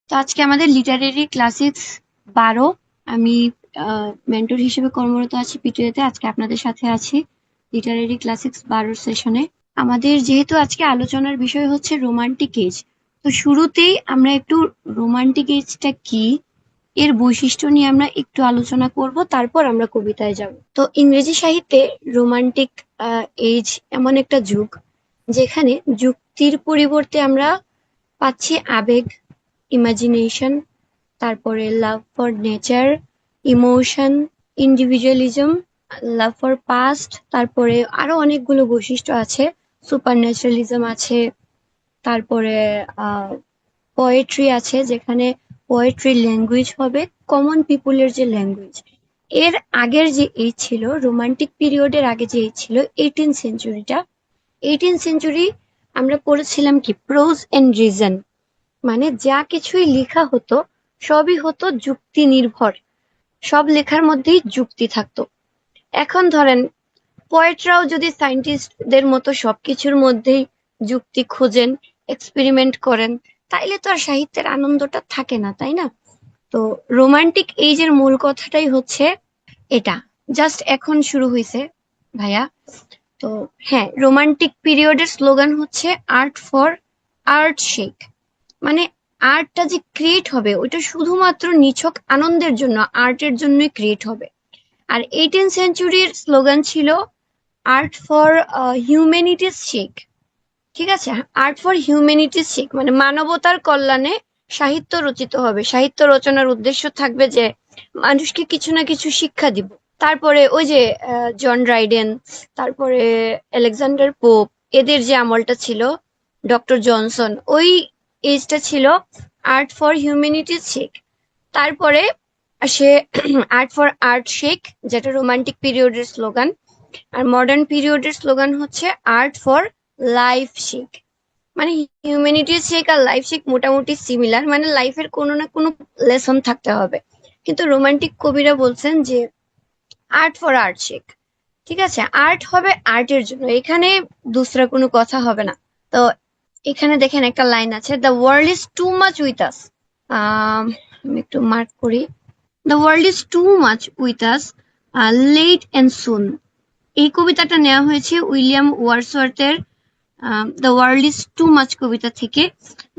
তো আজকে আমাদের লিটারেরি ক্লাসিক্স 12। আমি মেন্টর হিসেবে কর্মরত আছি পিটিএতে। আজকে আপনাদের সাথে আছি লিটারেরি ক্লাসিক্স 12 সেশনে। আমাদের যেহেতু আজকে আলোচনার বিষয় হচ্ছে রোমান্টিক এজ, তো শুরুতেই আমরা একটু রোমান্টিক এজটা কি, এর বৈশিষ্ট্য নিয়ে আমরা একটু আলোচনা করব, তারপর আমরা কবিতায় যাব। তো ইংরেজি সাহিত্যে রোমান্টিক এজ এমন একটা যুগ যেখানে যুক্তির পরিবর্তে আমরা পাচ্ছি আবেগ, ইমাজিনেশন, তারপরে love for nature, emotion, individualism, love for past, তারপরে আরো অনেকগুলো বৈশিষ্ট্য আছে। সুপার ন্যাচারালিজম আছে, তারপরে পোয়েট্রি আছে, যেখানে পোয়েট্রি ল্যাঙ্গুয়েজ হবে কমন পিপুলের যে ল্যাঙ্গুয়েজ। এর আগের যে এই ছিল রোমান্টিক পিরিয়ডের আগে যে এই ছিল 18th সেঞ্চুরিটা। 18th সেঞ্চুরি আমরা পড়েছিলাম কি প্রোজ এন্ড রিজন, মানে যা কিছুই লেখা হতো সবই হতো যুক্তি নির্ভর, সব লেখার মধ্যেই যুক্তি থাকতো। এখন ধরেন পোয়েটরাও যদি সায়েন্টিস্টদের মতো সবকিছুর মধ্যেই যুক্তি খোঁজেন, এক্সপেরিমেন্ট করেন, তাইলে তো আর সাহিত্যের আনন্দটা থাকে না, তাই না? তো রোমান্টিক এইজের মূল কথাটাই হচ্ছে এটা, জাস্ট এখন শুরু হয়েছে ভাইয়া। তো হ্যাঁ, রোমান্টিক পিরিয়ডের স্লোগান হচ্ছে আর্ট ফর আর্ট শেক, মানে আর্টটা যে ক্রিয়েট হবে ওইটা শুধুমাত্র নিছক আনন্দের জন্য, আর্টের জন্যই ক্রিয়েট হবে। আর 18th সেঞ্চুরির স্লোগান ছিল আর্ট ফর হিউম্যানিটিস শেক। ঠিক আছে, আর্ট ফর হিউম্যানিটিস শেক মানে মানবতার কল্যাণে সাহিত্য রচিত হবে, সাহিত্য রচনার উদ্দেশ্য থাকবে যে মানুষকে কিছু না কিছু শিক্ষা দিব। তারপরে ওই যে জন রাইডেন, তারপরে আলেকজান্ডার পোপ, এদের যে আমলটা ছিল, ডক্টর জনসন, ওই এজটা ছিল আর্ট ফর হিউম্যানিটিস শেক। তারপরে আসে আর্ট ফর আর্ট শেক, যেটা রোমান্টিক পিরিয়ডের স্লোগান। আর মডার্ন পিরিয়ডের স্লোগান হচ্ছে আর্ট ফর লাইফ শেক। মানে হিউম্যানিটির শেক আর লাইফ শেক মোটামুটি সিমিলার, মানে লাইফের কোনো না কোনো লেসন থাকতে হবে। কিন্তু রোমান্টিক কবিরা বলছেন যে আর্ট ফর আর্ট শেক। ঠিক আছে, আর্ট হবে আর্টের জন্য, এখানে দুসরা কোনো কথা হবে না। তো এখানে দেখেন একটা লাইন আছে, the world is too much with us. আমি একটু মার্ক করি, the world is too much with us, late and soon. এই কবিতাটা নেওয়া হয়েছে উইলিয়াম ওয়ার্ডসওয়ার্থের the world is too much কবিতা থেকে।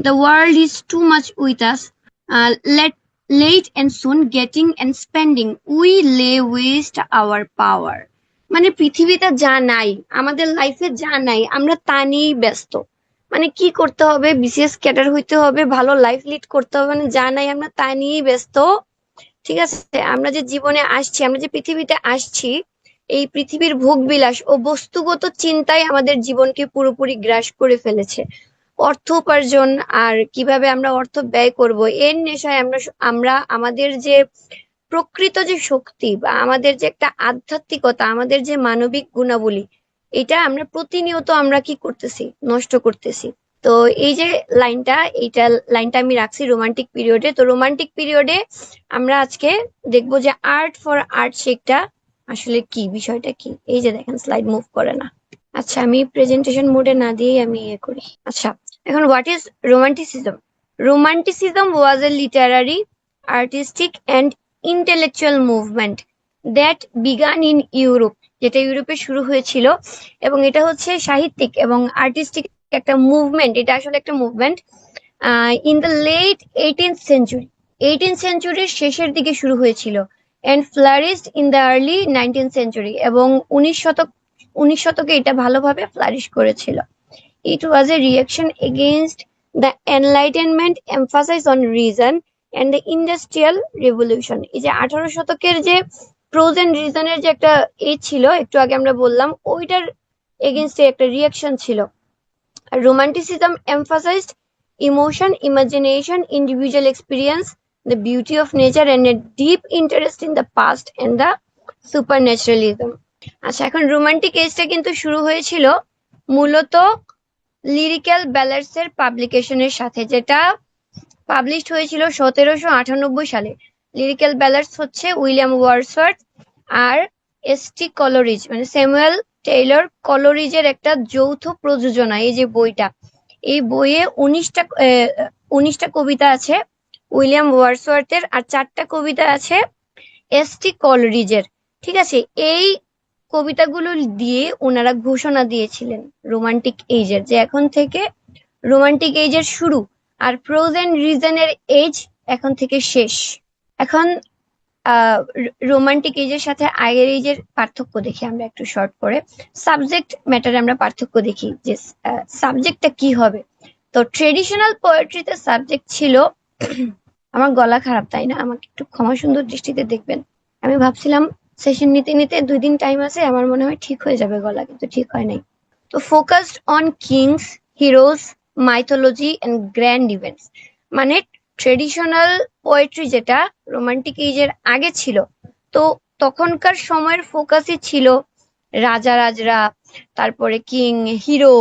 The world is too much with us, late late and soon, getting and spending, we lay waste our power. মানে পৃথিবীতে যা নাই, আমাদের লাইফে যা নাই, আমরা তা নিয়েই ব্যস্ত। মানে কি করতে হবে, বিসিএস ক্যাডার হইতে হবে, ভালো লাইফ লিড করতে হবে, মানে যা নাই আমরা তা নিয়েই ব্যস্ত। ঠিক আছে, আমরা যে জীবনে আসছি, আমরা যে পৃথিবীতে আসছি, এই পৃথিবীর ভোগবিলাস ও বস্তুগত চিন্তাই আমাদের জীবনকে পুরোপুরি গ্রাস করে ফেলেছে। অর্থ উপার্জন আর কিভাবে আমরা অর্থ ব্যয় করব, এর নেশায় আমরা আমরা আমাদের যে প্রকৃত যে শক্তি বা আমাদের যে একটা আধ্যাত্মিকতা, আমাদের যে মানবিক গুণাবলী, এটা আমরা প্রতিনিয়ত আমরা কি করতেছি, নষ্ট করতেছি। তো এই যে লাইনটা, এইটা লাইনটা আমি রাখছি রোমান্টিক পিরিয়ডে। তো রোমান্টিক পিরিয়ডে আমরা আজকে দেখবো যে আর্ট ফর আর্ট শেকটা আসলে কি, বিষয়টা কি। এই যে দেখেন স্লাইড মুভ করে না। আচ্ছা, আমি প্রেজেন্টেশন মোডে না দিয়েই আমি করি। আচ্ছা, এখন what is romanticism? Romanticism was A Literary, artistic and intellectual movement that began in Europe, যেটা ইউরোপে শুরু হয়েছিল। এবং এটা হচ্ছে সাহিত্যিক এবং আর্টিস্টিক একটা মুভমেন্ট, এটা আসলে একটা movement in the late 18th century, 18th সেঞ্চুরির শেষের দিকে শুরু হয়েছিল, and flourished in the early 19th century, এবং 19 শতকে এটা ভালোভাবে ফ্লারিশ করেছিল। It was a reaction against the Enlightenment, emphasise on reason and the Industrial Revolution. এই যে 18 শতকের যে প্রোজ এন্ড রিজনের যে একটা ছিল, একটু আগে আমরা বললাম, ওইটার এগেইনস্টে একটা রিয়াকশন ছিল। Romanticism emphasized emotion, imagination, individual experience, the beauty of nature, and a deep interest in the past and the supernaturalism. আচ্ছা, এখন রোমান্টিক এজটা কিন্তু শুরু হয়েছিল মূলত লিরিক্যাল ব্যালাডস এর পাবলিকেশনের সাথে, যেটা পাবলিশড হয়েছিল 1798 সালে। লিরিক্যাল ব্যালাডস হচ্ছে উইলিয়াম ওয়ার্ডসওয়ার্থ আর এস.টি. কলোরিজ, মানে স্যামুয়েল টেইলর কলোরিজের একটা যৌথ প্রযোজনা এই যে বইটা। এই বইয়ে 19টা কবিতা আছে, উইলিয়াম ওয়ার্ডসওয়ার্থের, আর 4টা কবিতা আছে এস.টি. কলরিজের। ঠিক আছে, এই কবিতাগুলো দিয়ে ওনারা ঘোষণা দিয়েছিলেন রোমান্টিক এজের, যে এখন থেকে রোমান্টিক এজের শুরু, আর প্রোজ এন্ড রিজনের এজ এখন থেকে শেষ। এখন রোমান্টিক এজের সাথে আগের এজের পার্থক্য দেখি আমরা একটু শর্ট করে। সাবজেক্ট ম্যাটারে আমরা পার্থক্য দেখি যে সাবজেক্টটা কি হবে। তো ট্রেডিশনাল পোয়েট্রিতে সাবজেক্ট ছিল আমার গলা খারাপ, তাই না? আমাকে একটু ক্ষমা সুন্দর দৃষ্টিতে দেখবেন। আমি ভাবছিলাম সেশন নিতে নিতে 2 দিন টাইম আছে, আমার মনে হয় ঠিক হয়ে যাবে গলা, কিন্তু ঠিক হয় নাই। তো focused on kings, heroes, mythology and grand events. মানে ট্রেডিশনাল পোয়েট্রি যেটা রোমান্টিক এজের আগে ছিল, তো তখনকার সময়ের ফোকাসই ছিল রাজা রাজরা, তারপরে কিং, হিরো,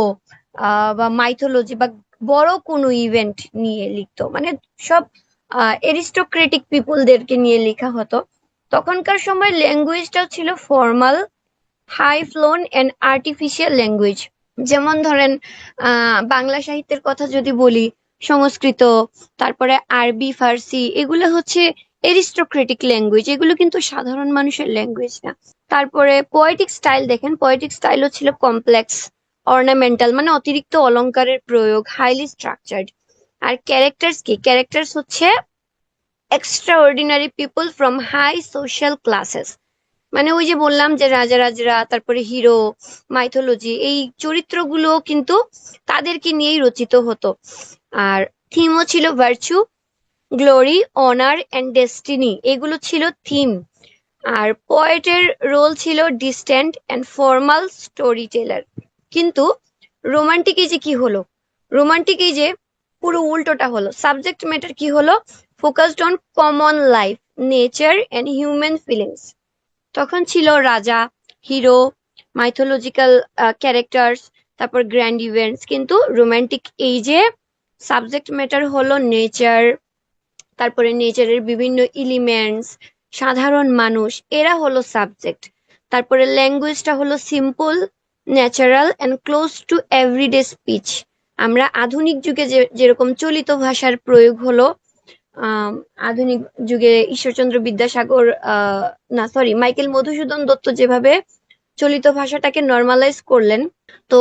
বা মাইথোলজি বা বড় কোনো ইভেন্ট নিয়ে লিখতো, মানে সব এরিস্টোক্রেটিক পিপলদেরকে নিয়ে লেখা হতো। তখনকার সময় ল্যাঙ্গুয়েজটাও ছিল formal, high flown and artificial language. যেমন ধরেন বাংলা সাহিত্যের কথা যদি বলি, সংস্কৃত, তারপরে আরবি, ফার্সি, এগুলো হচ্ছে এরিস্টোক্রেটিক ল্যাঙ্গুয়েজ, এগুলো কিন্তু সাধারণ মানুষের ল্যাঙ্গুয়েজ না। তারপরে পোয়েটিক স্টাইল দেখেন, পোয়েটিক স্টাইলও ছিল কমপ্লেক্স, অর্নামেন্টাল, মানে অতিরিক্ত অলংকারের প্রয়োগ, হাইলি স্ট্রাকচার্ড। আর ক্যারেক্টার্স কি? ক্যারেক্টার্স হচ্ছে extraordinary people from high social classes. মানে ওই যে বললাম যে রাজা রাজরা, তারপরে হিরো, মাইথোলজি, এই চরিত্রগুলো কিন্তু তাদেরকে নিয়েই রচিত হতো। আর থিমও ছিল virtue, glory, honour and destiny, এগুলো ছিল থিম। আর পোয়েটের রোল ছিল distant and formal storyteller. কিন্তু রোমান্টিক এজে কি হলো? রোমান্টিক এজে পুরো উল্টোটা হলো। সাবজেক্ট ম্যাটার কি হলো? Focused on common life, nature and human feelings. তখন ছিল রাজা, হিরো, মাইথোলজিক্যাল ক্যারেক্টার্স, তারপর গ্র্যান্ড ইভেন্টস। কিন্তু রোমান্টিক এজে সাবজেক্ট ম্যাটার হলো নেচার, তারপরে নেচারের বিভিন্ন এলিমেন্টস, সাধারণ মানুষ, এরা হলো সাবজেক্ট। তারপরে ল্যাঙ্গুয়েজটা হলো simple, natural and close to everyday speech. আমরা আধুনিক যুগে যেরকম চলিত ভাষার প্রয়োগ হলো, আহ আধুনিক যুগে ঈশ্বরচন্দ্র বিদ্যাসাগর, না সরি, মাইকেল মধুসূদন দত্ত যেভাবে চলিত ভাষাটাকে নর্মালাইজ করলেন, তো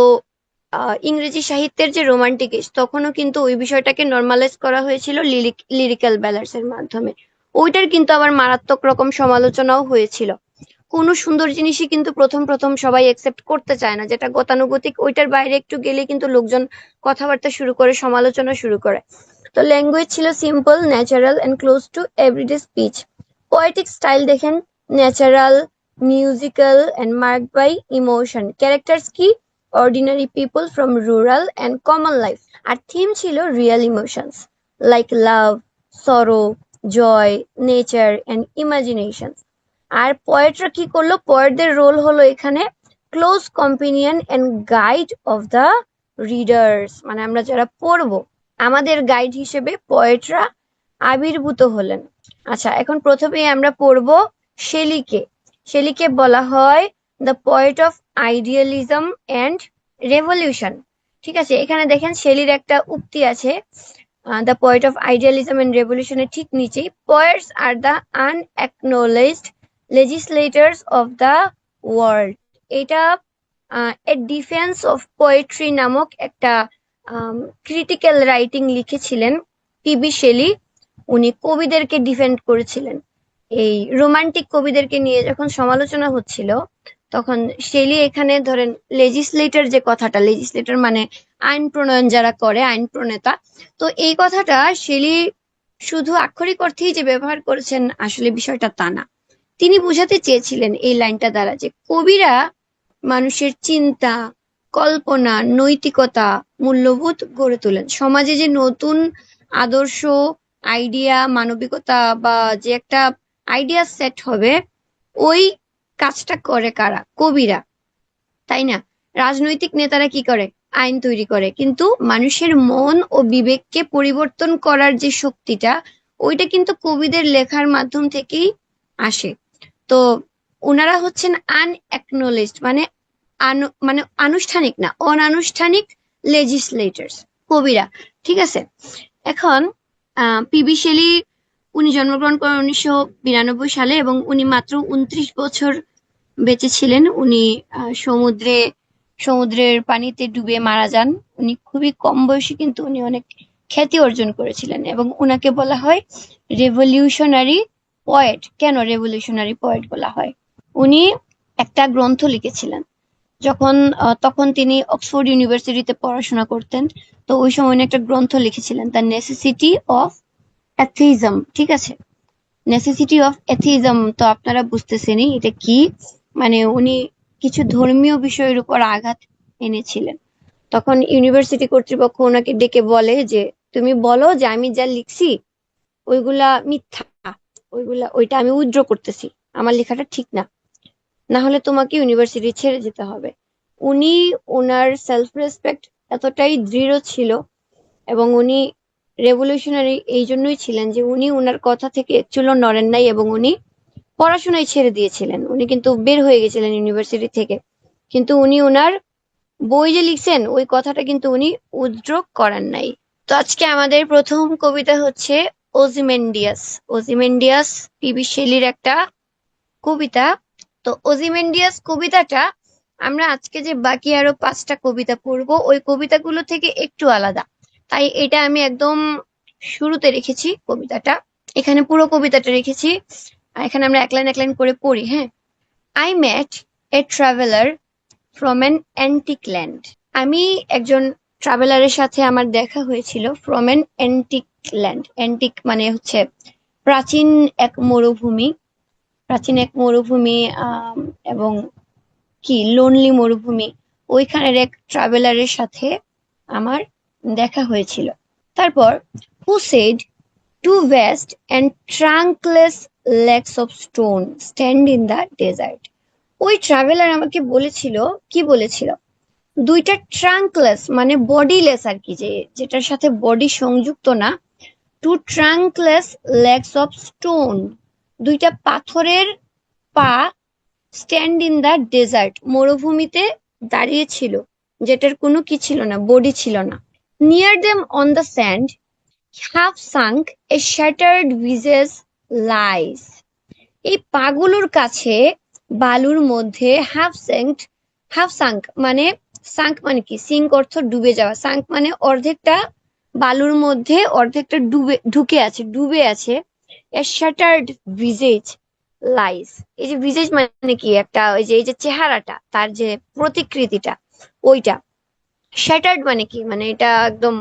ইংরেজি সাহিত্যের যে রোমান্টিক এজ, তখনও কিন্তু ওই বিষয়টাকে নর্মালাইজ করা হয়েছিল লিরিক্যাল ব্যালান্স এর মাধ্যমে। ওইটার কিন্তু আবার মারাত্মক রকম সমালোচনাও হয়েছিল। কোনো সুন্দর জিনিসই কিন্তু প্রথম প্রথম সবাই একসেপ্ট করতে চায় না, যেটা গতানুগতিক, ওইটার বাইরে একটু গেলে কিন্তু লোকজন কথাবার্তা শুরু করে, সমালোচনা শুরু করে। তো ল্যাঙ্গুয়েজ ছিল simple, natural and close to everyday speech. Poetic style দেখেন, natural, musical and marked by emotion. Characters কি? Ordinary people from rural and common life. আর থিম ছিল real emotions like love, sorrow, joy, nature and imagination. আর পোয়েটরা কি করলো? পোয়েটদের role হলো এখানে close companion and guide of the readers. মানে আমরা যারা পড়বো, আমাদের গাইড হিসেবে পোয়েটরা আবির্ভূত হলেন। আচ্ছা, এখন প্রথমেই আমরা পড়বো শেলিকে। শেলিকে বলা হয় the poet of idealism and revolution. ঠিক আছে, এখানে দেখেন শেলির একটা উক্তি আছে, the poet of idealism and রেভলিউশনের ঠিক নিচেই, poets are the unacknowledged legislators of the world. এটা এ ডিফেন্স অফ পোয়েট্রি নামক একটা ক্রিটিক্যাল রাইটিং লিখেছিলেন পি.বি. শেলি। উনি কবিদেরকে ডিফেন্ড করেছিলেন। এই রোমান্টিক কবিদেরকে নিয়ে যখন সমালোচনা হচ্ছিল, তখন শেলি এখানে ধরেন লেজিসলেটর, যে কথাটা, লেজিসলেটর মানে আইন প্রণয়ন যারা করে, আইন প্রণেতা, তো এই কথাটা শেলি শুধু আক্ষরিক অর্থেই যে ব্যবহার করেছেন, আসলে বিষয়টা তা না। তিনি বোঝাতে চেয়েছিলেন এই লাইনটা দ্বারা যে কবিরা মানুষের চিন্তা, কল্পনা, নৈতিকতা, মূল্যবোধ গড়ে তোলেন। সমাজে যে নতুন আদর্শ, আইডিয়া, মানবিকতা বা যে একটা আইডিয়া সেট হবে, ওই কাজটা করে কারা? কবিরা, তাই না? রাজনৈতিক নেতারা কি করে? আইন তৈরি করে। কিন্তু মানুষের মন ও বিবেককে পরিবর্তন করার যে শক্তিটা, ওইটা কিন্তু কবিদের লেখার মাধ্যম থেকেই আসে। তো ওনারা হচ্ছেন আনএকনোলেজড, মানে মানে আনুষ্ঠানিক না, অনানুষ্ঠানিক লেজিসলেটরস, কবিরা। ঠিক আছে, এখন পিবি শেলি উনি জন্মগ্রহণ করেন 1992 সালে এবং উনি মাত্র 29 বছর বেঁচে ছিলেন। উনি সমুদ্রের পানিতে ডুবে মারা যান। উনি খুবই কম বয়সে কিন্তু উনি অনেক খ্যাতি অর্জন করেছিলেন এবং উনাকে বলা হয় রেভলিউশনারি পয়েট। কেন রেভলিউশনারি পয়েট বলা হয়? উনি একটা গ্রন্থ লিখেছিলেন তখন তিনি অক্সফোর্ড ইউনিভার্সিটিতে পড়াশোনা করতেন। তো ওই সময় উনি একটা গ্রন্থ লিখেছিলেন, দ্য নেসেসিটি অফ অ্যাথিজম। ঠিক আছে, নেসেসিটি অফ অ্যাথিজম তো আপনারা বুঝতেছেনই এটা কি। মানে উনি কিছু ধর্মীয় বিষয়ের উপর আঘাত এনেছিলেন। তখন ইউনিভার্সিটি কর্তৃপক্ষ ওনাকে ডেকে বলে যে তুমি বলো যে আমি যা লিখছি ওইগুলা মিথ্যা, ওইটা আমি উইথড্র করতেছি, আমার লেখাটা ঠিক না, না হলে তোমাকে ইউনিভার্সিটি ছেড়ে যেতে হবে। উনি ওনার সেলফ রেসপেক্ট এতটাই দৃঢ় ছিল এবং উনি রেভলিউশনারি এই জন্যই ছিলেন যে উনি ওনার কথা থেকে একচুলও নড়েন নাই এবং উনি পড়াশোনায় ছেড়ে দিয়েছিলেন। উনি কিন্তু বের হয়ে গেছিলেন ইউনিভার্সিটি থেকে, কিন্তু উনি ওনার বই যে লিখছেন ওই কথাটা কিন্তু উনি উইথড্র করেন নাই। তো আজকে আমাদের প্রথম কবিতা হচ্ছে ওজিমেন্ডিয়াস। ওজিমেন্ডিয়াস পিবি শেলির একটা কবিতা। তো ওজিমেন্ডিয়াস কবিতাটা আমরা আজকে যে বাকি আরো 5টা কবিতা পড়বো ওই কবিতাগুলো থেকে একটু আলাদা, তাই এটা আমি একদম শুরুতে রেখেছি কবিতাটা। এখানে পুরো কবিতাটা রেখেছি, আর এখানে আমরা এক লাইন এক লাইন করে পড়ি। হ্যাঁ, I met a traveller from an antique land. আমি একজন ট্রাভেলারের সাথে আমার দেখা হয়েছিল from an antique land. Antique মানে হচ্ছে প্রাচীন এক মরুভূমি। প্রাচীন এক মরুভূমি এবং কি লোনলি মরুভূমি, ওইখানের এক ট্রাভেলারের সাথে আমার দেখা হয়েছিল। তারপর who said two vast and trunkless legs of stone stand in the desert. ওই ট্রাভেলার আমাকে বলেছিল, কি বলেছিল, দুইটা ট্রাঙ্কলেস মানে বডিলেস আর কি, যেটার সাথে বডি সংযুক্ত না, two trunkless legs of stone, দুইটা পাথরের পা, স্ট্যান্ড ইন দ্য ডেজার্ট মরুভূমিতে দাঁড়িয়ে ছিল, যেটার কোনো কি ছিল না, বডি ছিল না। Near them on the sand half sunk a shattered visage lies. এই পাগুলোর কাছে বালুর মধ্যে হাফ সাঙ্ক মানে, সাঙ্ক মানে কি, সিঙ্ক অর্থ ডুবে যাওয়া, সাঙ্ক মানে অর্ধেকটা বালুর মধ্যে অর্ধেকটা ডুবে আছে। এ শ্যাটার্ড ভিজেজ লাইস, এই যে ভিজেজ মানে কি, একটা ওই যে এই যে চেহারাটা, তার যে প্রতিকৃতিটা ওইটা। শ্যাটার্ড মানে কি, মানে এটা একদম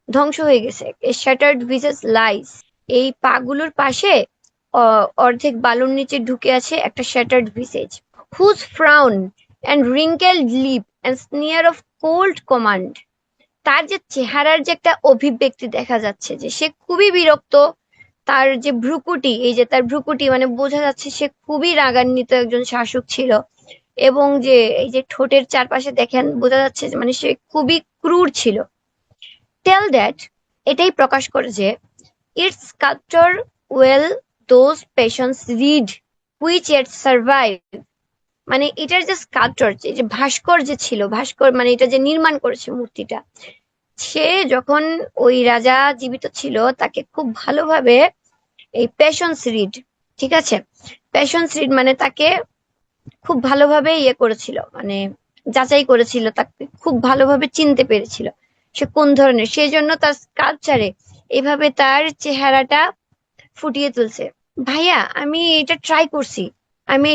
ধ্বংস হয়ে গেছে। শ্যাটার্ড ভিজেস লাইস, এই পাগুলোর পাশে অর্ধেক বালুর নিচে ঢুকে আছে একটা shattered visage. Whose frown and wrinkled lip and sneer of cold command. তার যে চেহারার যে একটা অভিব্যক্তি দেখা যাচ্ছে যে সে খুবই বিরক্ত। তার যে ভ্রুকুটি, এই যে তার ভ্রুকুটি মানে বোঝা যাচ্ছে সে খুবই রাগান্বিত একজন শাসক ছিল। এবং যে এই যে ঠোঁটের চারপাশে দেখেন বোঝা যাচ্ছে যে মানে সে খুবই ক্রূর ছিল। টেল দ্যাট, এটাই প্রকাশ করে যে it's sculpture well those patience read which it survive. মানে এটার যে স্কাল্পচার, যে ভাস্কর যে ছিল, ভাস্কর মানে এটা যে নির্মাণ করেছে মূর্তিটা, সে যখন ওই রাজা জীবিত ছিল তাকে খুব ভালোভাবে এই পেশেন্স রিড, ঠিক আছে, পেশেন্স রিড মানে তাকে খুব ভালোভাবে করেছিল, মানে যাচাই করেছিল, তাকে খুব ভালোভাবে চিনতে পেরেছিল সে কোন ধরনের। সেই জন্য তার স্কাল্পচারে এভাবে তার চেহারাটা ফুটিয়ে তুলছে। ভাইয়া আমি এটা ট্রাই করছি, আমি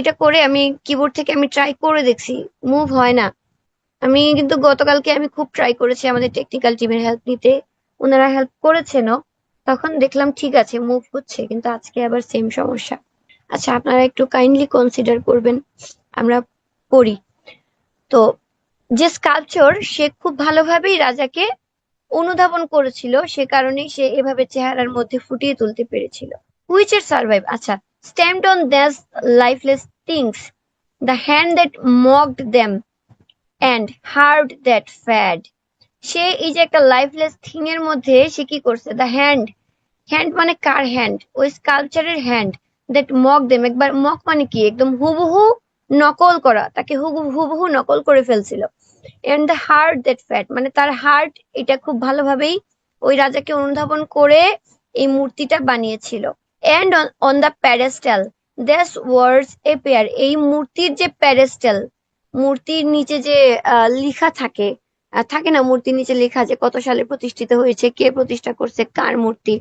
কিবোর্ড থেকে আমি ট্রাই করে দেখছি, মুভ হয় না। আমি কিন্তু গতকালকে আমি খুব ট্রাই করেছি আমাদের টেকনিক্যাল টিমের হেল্প নিতে, ওনারা হেল্প করেছেনও, তখন দেখলাম ঠিক আছে মুভ হচ্ছে, কিন্তু আজকে আবার সেম সমস্যা। আচ্ছা আপনারা একটু কাইন্ডলি কনসিডার করবেন, আমরা পড়ি। তো যে স্কাল্পচার সে খুব ভালোভাবেই রাজাকে অনুধাবন করেছিল, সে কারণেই সে এভাবে চেহারার মধ্যে ফুটিয়ে তুলতে পেরেছিল। হুইচ এর সার্ভাইভ, আচ্ছা, stamped on these lifeless things the hand that mocked them and heart that fed. সে এই যে একটা লাইফলেস থিং এর মধ্যে সে কি করছে, দ্য হ্যান্ড, হ্যান্ড মানে কার হ্যান্ড, ওই স্কাল্পচারের হ্যান্ড, দ্যাট মক দেম, একবার মক মানে কি একদম হুবহু নকল করা, তাকে হুবহু নকল করে ফেলছিল। And the heart that fed মানে তার হার্ট এটা খুব ভালোভাবেই ওই রাজাকে অনুধাবন করে এই মূর্তিটা বানিয়েছিল। And on the pedestal these words appear, এই মূর্তির যে প্যাডেস্টাল, মূর্তির নিচে যে লেখা থাকে, থাকে না মূর্তির নিচে লেখা যে কত সালে প্রতিষ্ঠিত হয়েছে, কে প্রতিষ্ঠা করছে, কার মূর্তি,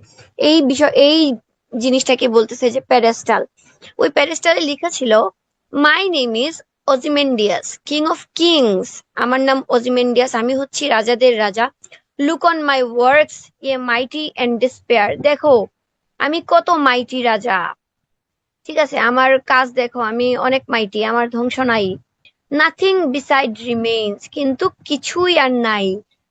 এই বিষয় এই জিনিসটাকে বলতেছে যে প্যাডেস্টাল। ওই প্যাডেস্টালে লেখা ছিল, my name is Ozymandias, king of kings, আমার নাম ওজিমেন্ডিয়াস, আমি হচ্ছি রাজাদের রাজা। Look on my works, ye mighty and despair, দেখো আমি কত মাইটি রাজা, ঠিক আছে, আমার কাজ দেখো, আমি অনেক মাইটি, আমার ধ্বংস নাই। নাথিং বিসাইড রিমেইনস, কিন্তু কিছুই আর নাই,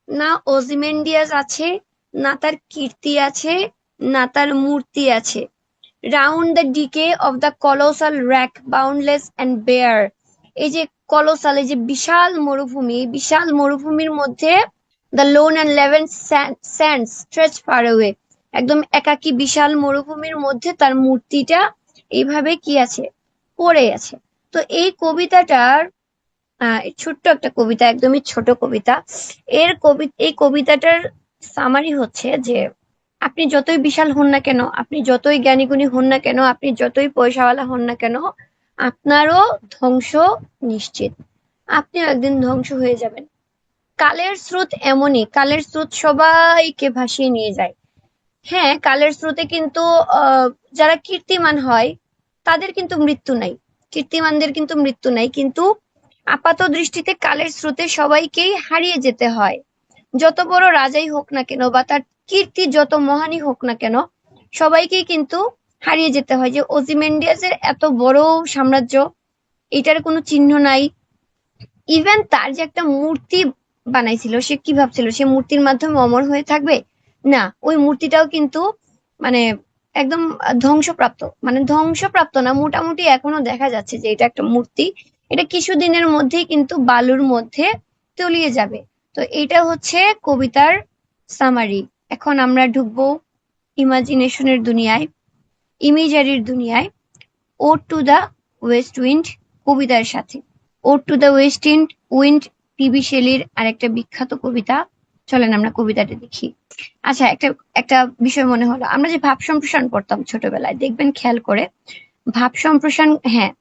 না ওজিমেন্ডিয়াস আছে, না তার কীর্তি আছে, না তার মূর্তি আছে। Round the decay of the colossal wreck boundless and bare, এই যে কলোসাল, এই যে বিশাল মরুভূমি, বিশাল মরুভূমির মধ্যে the lone and level sand stretch far away, একদম একাকী বিশাল মরুভূমির মধ্যে তার মূর্তিটা এইভাবে কি আছে, পড়ে আছে। তো এই কবিতাটার ছোট্ট একটা কবিতা, একদমই ছোট কবিতা। এই কবিতাটার সামারি হচ্ছে যে আপনি যতই বিশাল হন না কেন, আপনি যতই জ্ঞানীগুণী হন না কেন, আপনি যতই পয়সাওয়ালা হন না কেন, আপনারও ধ্বংস নিশ্চিত, আপনিও একদিন ধ্বংস হয়ে যাবেন। কালের স্রোত এমনই, কালের স্রোত সবাইকে ভাসিয়ে নিয়ে যায়। হ্যাঁ, কালের স্রোতে কিন্তু যারা কীর্তিমান হয় তাদের কিন্তু মৃত্যু নাই, কীর্তিমানদের কিন্তু মৃত্যু নাই, কিন্তু আপাত দৃষ্টিতে কালের স্রোতে সবাইকেই হারিয়ে যেতে হয়। যত বড় রাজাই হোক না কেন বা তার কীর্তি যত মহানই হোক না কেন, সবাইকেই কিন্তু হারিয়ে যেতে হয়। যে ওজিমেন্ডিয়াসের এত বড় সাম্রাজ্য, এটার কোনো চিহ্ন নাই। ইভেন তার যে একটা মূর্তি বানাইছিল, সে কি ভাবছিল সে মূর্তির মাধ্যমে অমর হয়ে থাকবে? না, ওই মূর্তিটাও কিন্তু মানে একদম ধ্বংসপ্রাপ্ত, মানে ধ্বংসপ্রাপ্ত না, মোটামুটি এখনো দেখা যাচ্ছে যে এটা একটা মূর্তি, এটা কিছুদিনের মধ্যেই কিন্তু বালুর মধ্যে তলিয়ে যাবে। তো এটা হচ্ছে কবিতার সামারি। এখন আমরা ঢুকবো ইমাজিনেশনের দুনিয়ায়, ইমেজারির দুনিয়ায়। Ode to the West Wind কবিতার সাথে। Ode to the West Wind P B শেলির আরেকটা বিখ্যাত কবিতা। চলেন আমরা কবিতাটা দেখি। আচ্ছা, একটা একটা বিষয় মনে হলো, আমরা যে ভাব সম্প্রসারণ পড়তাম ছোটবেলায়, দেখবেন খেয়াল করে ভাব সম্প্রসারণ, হ্যাঁ,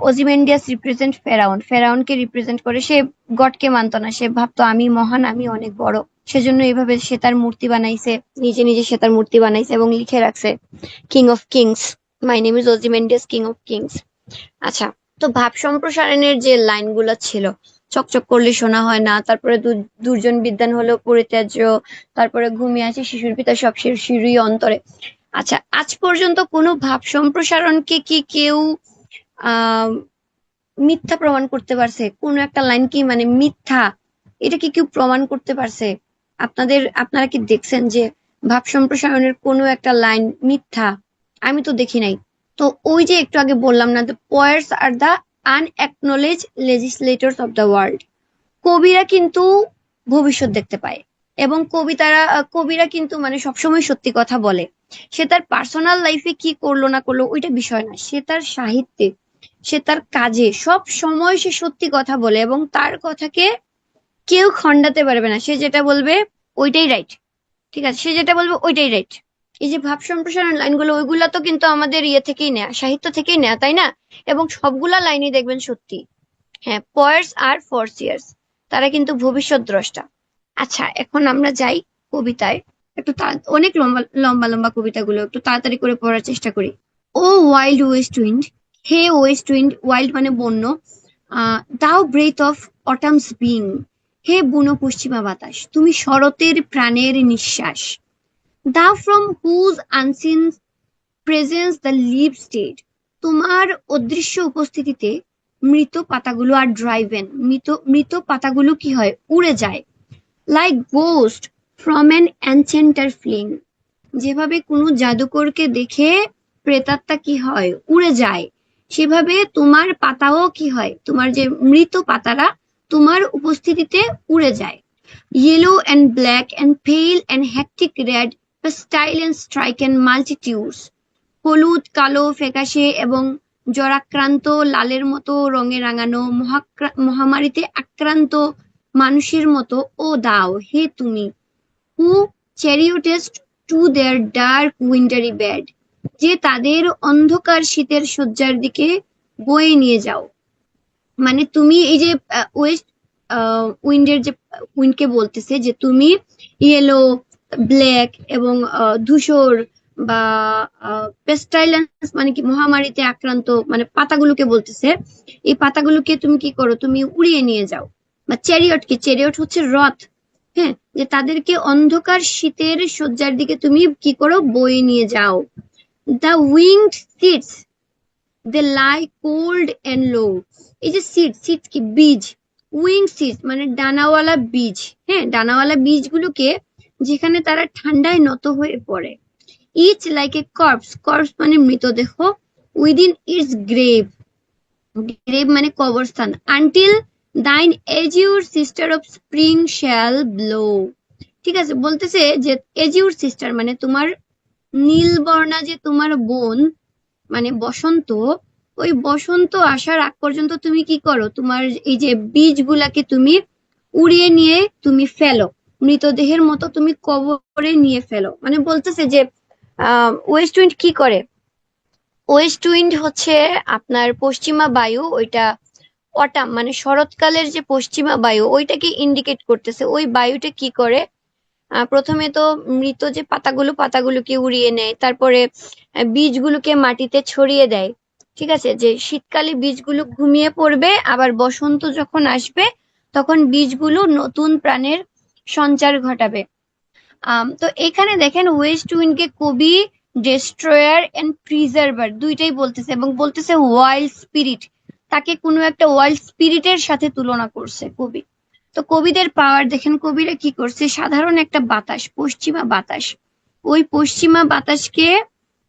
ওজিমেন্ডিয়াস রিপ্রেজেন্ট ফেরাউন, ফেরাউনকে রিপ্রেজেন্ট করে, সে গডকে মানত না, সে ভাবতো আমি মহান, আমি অনেক বড়, সেজন্য এইভাবে সে তার মূর্তি বানাইছে, নিজে নিজে সে তার মূর্তি বানাইছে এবং লিখে রাখছে king of kings, my name is Ozymandias king of kings. আচ্ছা, তো ভাব সম্প্রসারণের যে লাইনগুলো ছিল, চকচক করলে শোনা হয় না, তারপরে দুর্জন বিদ্বান হলেও পরিত্যাজ্য, তারপরে ঘুমিয়ে আছে শিশুর পিতা সব শিশুরই অন্তরে। আচ্ছা, আজ পর্যন্ত কোনো ভাব সম্প্রসারণকে কি কেউ আহ মিথ্যা প্রমাণ করতে পারছে? কোন একটা লাইন কি মানে মিথ্যা, এটা কি কেউ প্রমাণ করতে পারছে? আপনারা কি দেখছেন যে ভাব সম্প্রসারণের কোনো একটা লাইন মিথ্যা? আমি তো দেখি নাই। তো ওই যে একটু আগে বললাম না, the poets are the unacknowledged legislators of the world, কবিরা কিন্তু ভবিষ্যৎ দেখতে পায়, এবং কবিরা কিন্তু মানে সবসময় সত্যি কথা বলে। সে তার পার্সোনাল লাইফে কি করলো না করলো ওইটা বিষয় না, সে তার সাহিত্যে, সে তার কাজে সব সময় সে সত্যি কথা বলে, এবং তার কথাকে কেউ খণ্ডাতে পারবে না, সে যেটা বলবে ওইটাই রাইট, ঠিক আছে, সে যেটা বলবে ওইটাই রাইট। এই যে ভাব সম্প্রসারণ লাইনগুলো, ওইগুলা তো কিন্তু আমাদের ইয়ে থেকেই নেয়া, সাহিত্য থেকেই নেয়া, তাই না? এবং সবগুলা লাইনই দেখবেন সত্যি। হ্যাঁ, পোয়েটস আর ফোরসিয়ার্স, তারা কিন্তু ভবিষ্যৎ দ্রষ্টা। আচ্ছা, এখন আমরা যাই কবিতায়। একটু অনেক লম্বা লম্বা লম্বা কবিতাগুলো একটু তাড়াতাড়ি করে পড়ার চেষ্টা করি। ও ওয়াইল্ড ওয়েস্ট উইন্ড, হে ওয়েস্ট উইন্ড, ওয়াইল্ড মানে বন্য, thou breath of autumn's being, হে বুনো পশ্চিমা বাতাস, তুমি শরতের প্রাণের নিঃশ্বাস। Thou from whose unseen presence the leaves dead, তোমার অদৃশ্য উপস্থিতিতে মৃত পাতাগুলো আর ড্রাইভেন, মৃত মৃত পাতাগুলো কি হয়, উড়ে যায়। Like ghost from an enchanter fleeing, যেভাবে কোনো জাদুকরকে দেখে প্রেতাত্মা কি হয়, উড়ে যায়, সেভাবে তোমার পাতাও কি হয়, তোমার যে মৃত পাতারা তোমার উপস্থিতিতে উড়ে যায়। Yellow and black and pale and hectic red, style and strike and multitudes, হলুদ, কালো, ফ্যাকাশে এবং জ্বরাক্রান্ত লালের মতো রঙে রাঙানো, মহামারীতে আক্রান্ত মানুষের মতো, ও দাও, হে তুমি, হু চ্যারিওটেস্ট টু দেয়ার ডার্ক উইন্টারি বেড, যে তাদের অন্ধকার শীতের শয্যার দিকে বয়ে নিয়ে যাও। মানে তুমি এই যে ওয়েস্ট উইন্ডের যে উইন্ডকে বলতেছে যে তুমি ইয়েলো, ব্ল্যাক এবং ধূসর বা পেস্টাইলেন্স মানে কি মহামারীতে আক্রান্ত মানে পাতাগুলোকে বলতেছে, এই পাতাগুলোকে তুমি কি করো, তুমি উড়িয়ে নিয়ে যাও। বা চ্যারিয়ট, কি চ্যারিয়ট হচ্ছে রথ, হ্যাঁ, যে তাদেরকে অন্ধকার শীতের শয্যার দিকে তুমি কি করো, বয়ে নিয়ে যাও। The winged seeds they lie cold and low. এই যে সিড, সিড কি বীজ, উইং সিড মানে ডানাওয়ালা বীজ, হ্যাঁ, ডানাওয়ালা বীজগুলোকে যেখানে তারা ঠান্ডায় নত হয়ে পড়ে। Each like a corpse, corpse মানে মৃতদেহ, উইদিন ইটস গ্রেভ, গ্রেভ মানে কবরস্থান, until thine azure sister of spring shall blow. ঠিক আছে, বলতেছে যে এজিউর সিস্টার মানে তোমার নীলবর্ণা যে তোমার বোন মানে বসন্ত, ওই বসন্ত আসার আগ পর্যন্ত তুমি কি করো, তোমার এই যে বীজগুলাকে তুমি উড়িয়ে নিয়ে তুমি ফেলো, মৃতদেহের মতো তুমি কবরে নিয়ে ফেলো। মানে বলতেছে যে ওয়েস্ট উইন্ড কি করে, ওয়েস্ট উইন্ড হচ্ছে আপনার পশ্চিমা বায়ু, ওইটা অটাম মানে শরৎকালের যে পশ্চিমা বায়ু ওইটাকে ইন্ডিকেট করতেছে। ওই বায়ুটা কি করে, প্রথমে তো মৃত যে পাতাগুলোকে উড়িয়ে নেয়, তারপরে বীজগুলোকে মাটিতে ছড়িয়ে দেয়। ঠিক আছে, যে শীতকালে বীজগুলো ঘুমিয়ে পড়বে, আবার বসন্ত যখন আসবে তখন বীজগুলো নতুন প্রাণের সঞ্চার ঘটাবে। তো এখানে দেখেন ওয়েস্ট উইন্ডকে কবি ডেস্ট্রয়ার এন্ড প্রিজার্ভার দুইটাই বলতেছে, এবং বলতেছে ওয়াইল্ড স্পিরিট, তাকে কোনো একটা ওয়াইল্ড স্পিরিটের সাথে তুলনা করছে কবি। তো কবিদের পাওয়ার দেখেন, কবিরা কি করছে, সাধারণ একটা বাতাস, পশ্চিমা বাতাস, ওই পশ্চিমা বাতাসকে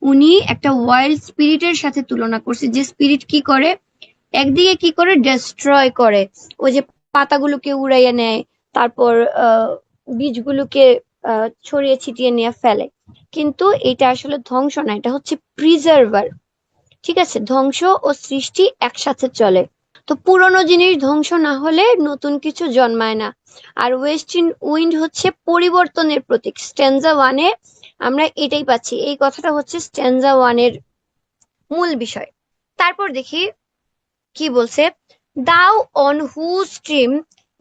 উনি একটা ওয়াইল্ড স্পিরিটের সাথে তুলনা করছে, যে স্পিরিট কি করে, একদিকে কি করে ডেস্ট্রয় করে, ওই যে পাতাগুলোকে উড়াইয়া নেয়, তারপর বীজগুলোকে ছড়িয়ে ছিটিয়ে নিয়ে ফেলে, কিন্তু এটা আসলে ধ্বংস না, এটা হচ্ছে প্রিজার্ভার। ঠিক আছে, ধ্বংস ও সৃষ্টি একসাথে চলে। তো পুরনো জিনিস ধ্বংস না হলে নতুন কিছু জন্মায় না। আর ওয়েস্ট উইন্ড হচ্ছে পরিবর্তনের প্রতীক। স্ট্যানজা ওয়ানে আমরা এটাই পাচ্ছি, এই কথাটা হচ্ছে স্ট্যানজা ওয়ানের মূল বিষয়। তারপর দেখি কি বলছে, thou on whose stream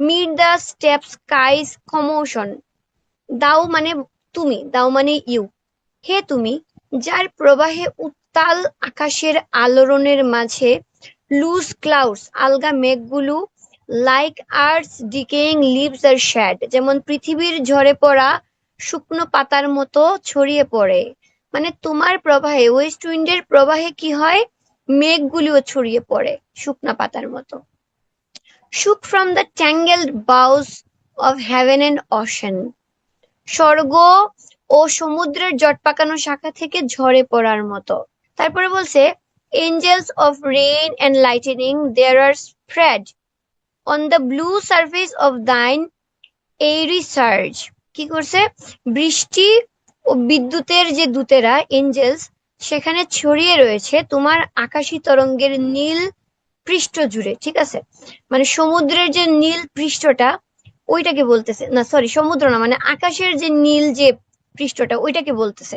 mid the steep sky's commotion. Thou মানে তুমি, দাও মানে ইউ, হে তুমি, যার প্রবাহে উত্তাল আকাশের আলোড়নের মাঝে লুজ ক্লাউডস আলগা মেঘগুলো লাইক আর্থস ডিকেইং লিভস আর শ্যাড, যেমন পৃথিবীর ঝরে পড়া শুকনো পাতার মতো ছড়িয়ে পড়ে। মানে তোমার প্রবাহে, ওয়েস্ট উইন্ডের প্রবাহে কি হয়, মেঘগুলিও ছড়িয়ে পড়ে শুকনা পাতার মতো। Shook from the tangled boughs of heaven and ocean, স্বর্গ ও সমুদ্রের জট পাকানো শাখা থেকে ঝরে পড়ার মতো। তারপরে বলছে angels of rain and lightning there are spread on the blue surface of thine airy surge. কি করছে, বৃষ্টি ও বিদ্যুতের যে দূতেরা এঞ্জেলস সেখানে ছড়িয়ে রয়েছে তোমার আকাশী তরঙ্গের নীল পৃষ্ঠ জুড়ে। ঠিক আছে, মানে সমুদ্রের যে নীল পৃষ্ঠটা ওইটাকে বলতেছে, না সরি সমুদ্র না, মানে আকাশের যে নীল যে পৃষ্ঠটা ওইটাকে বলতেছে।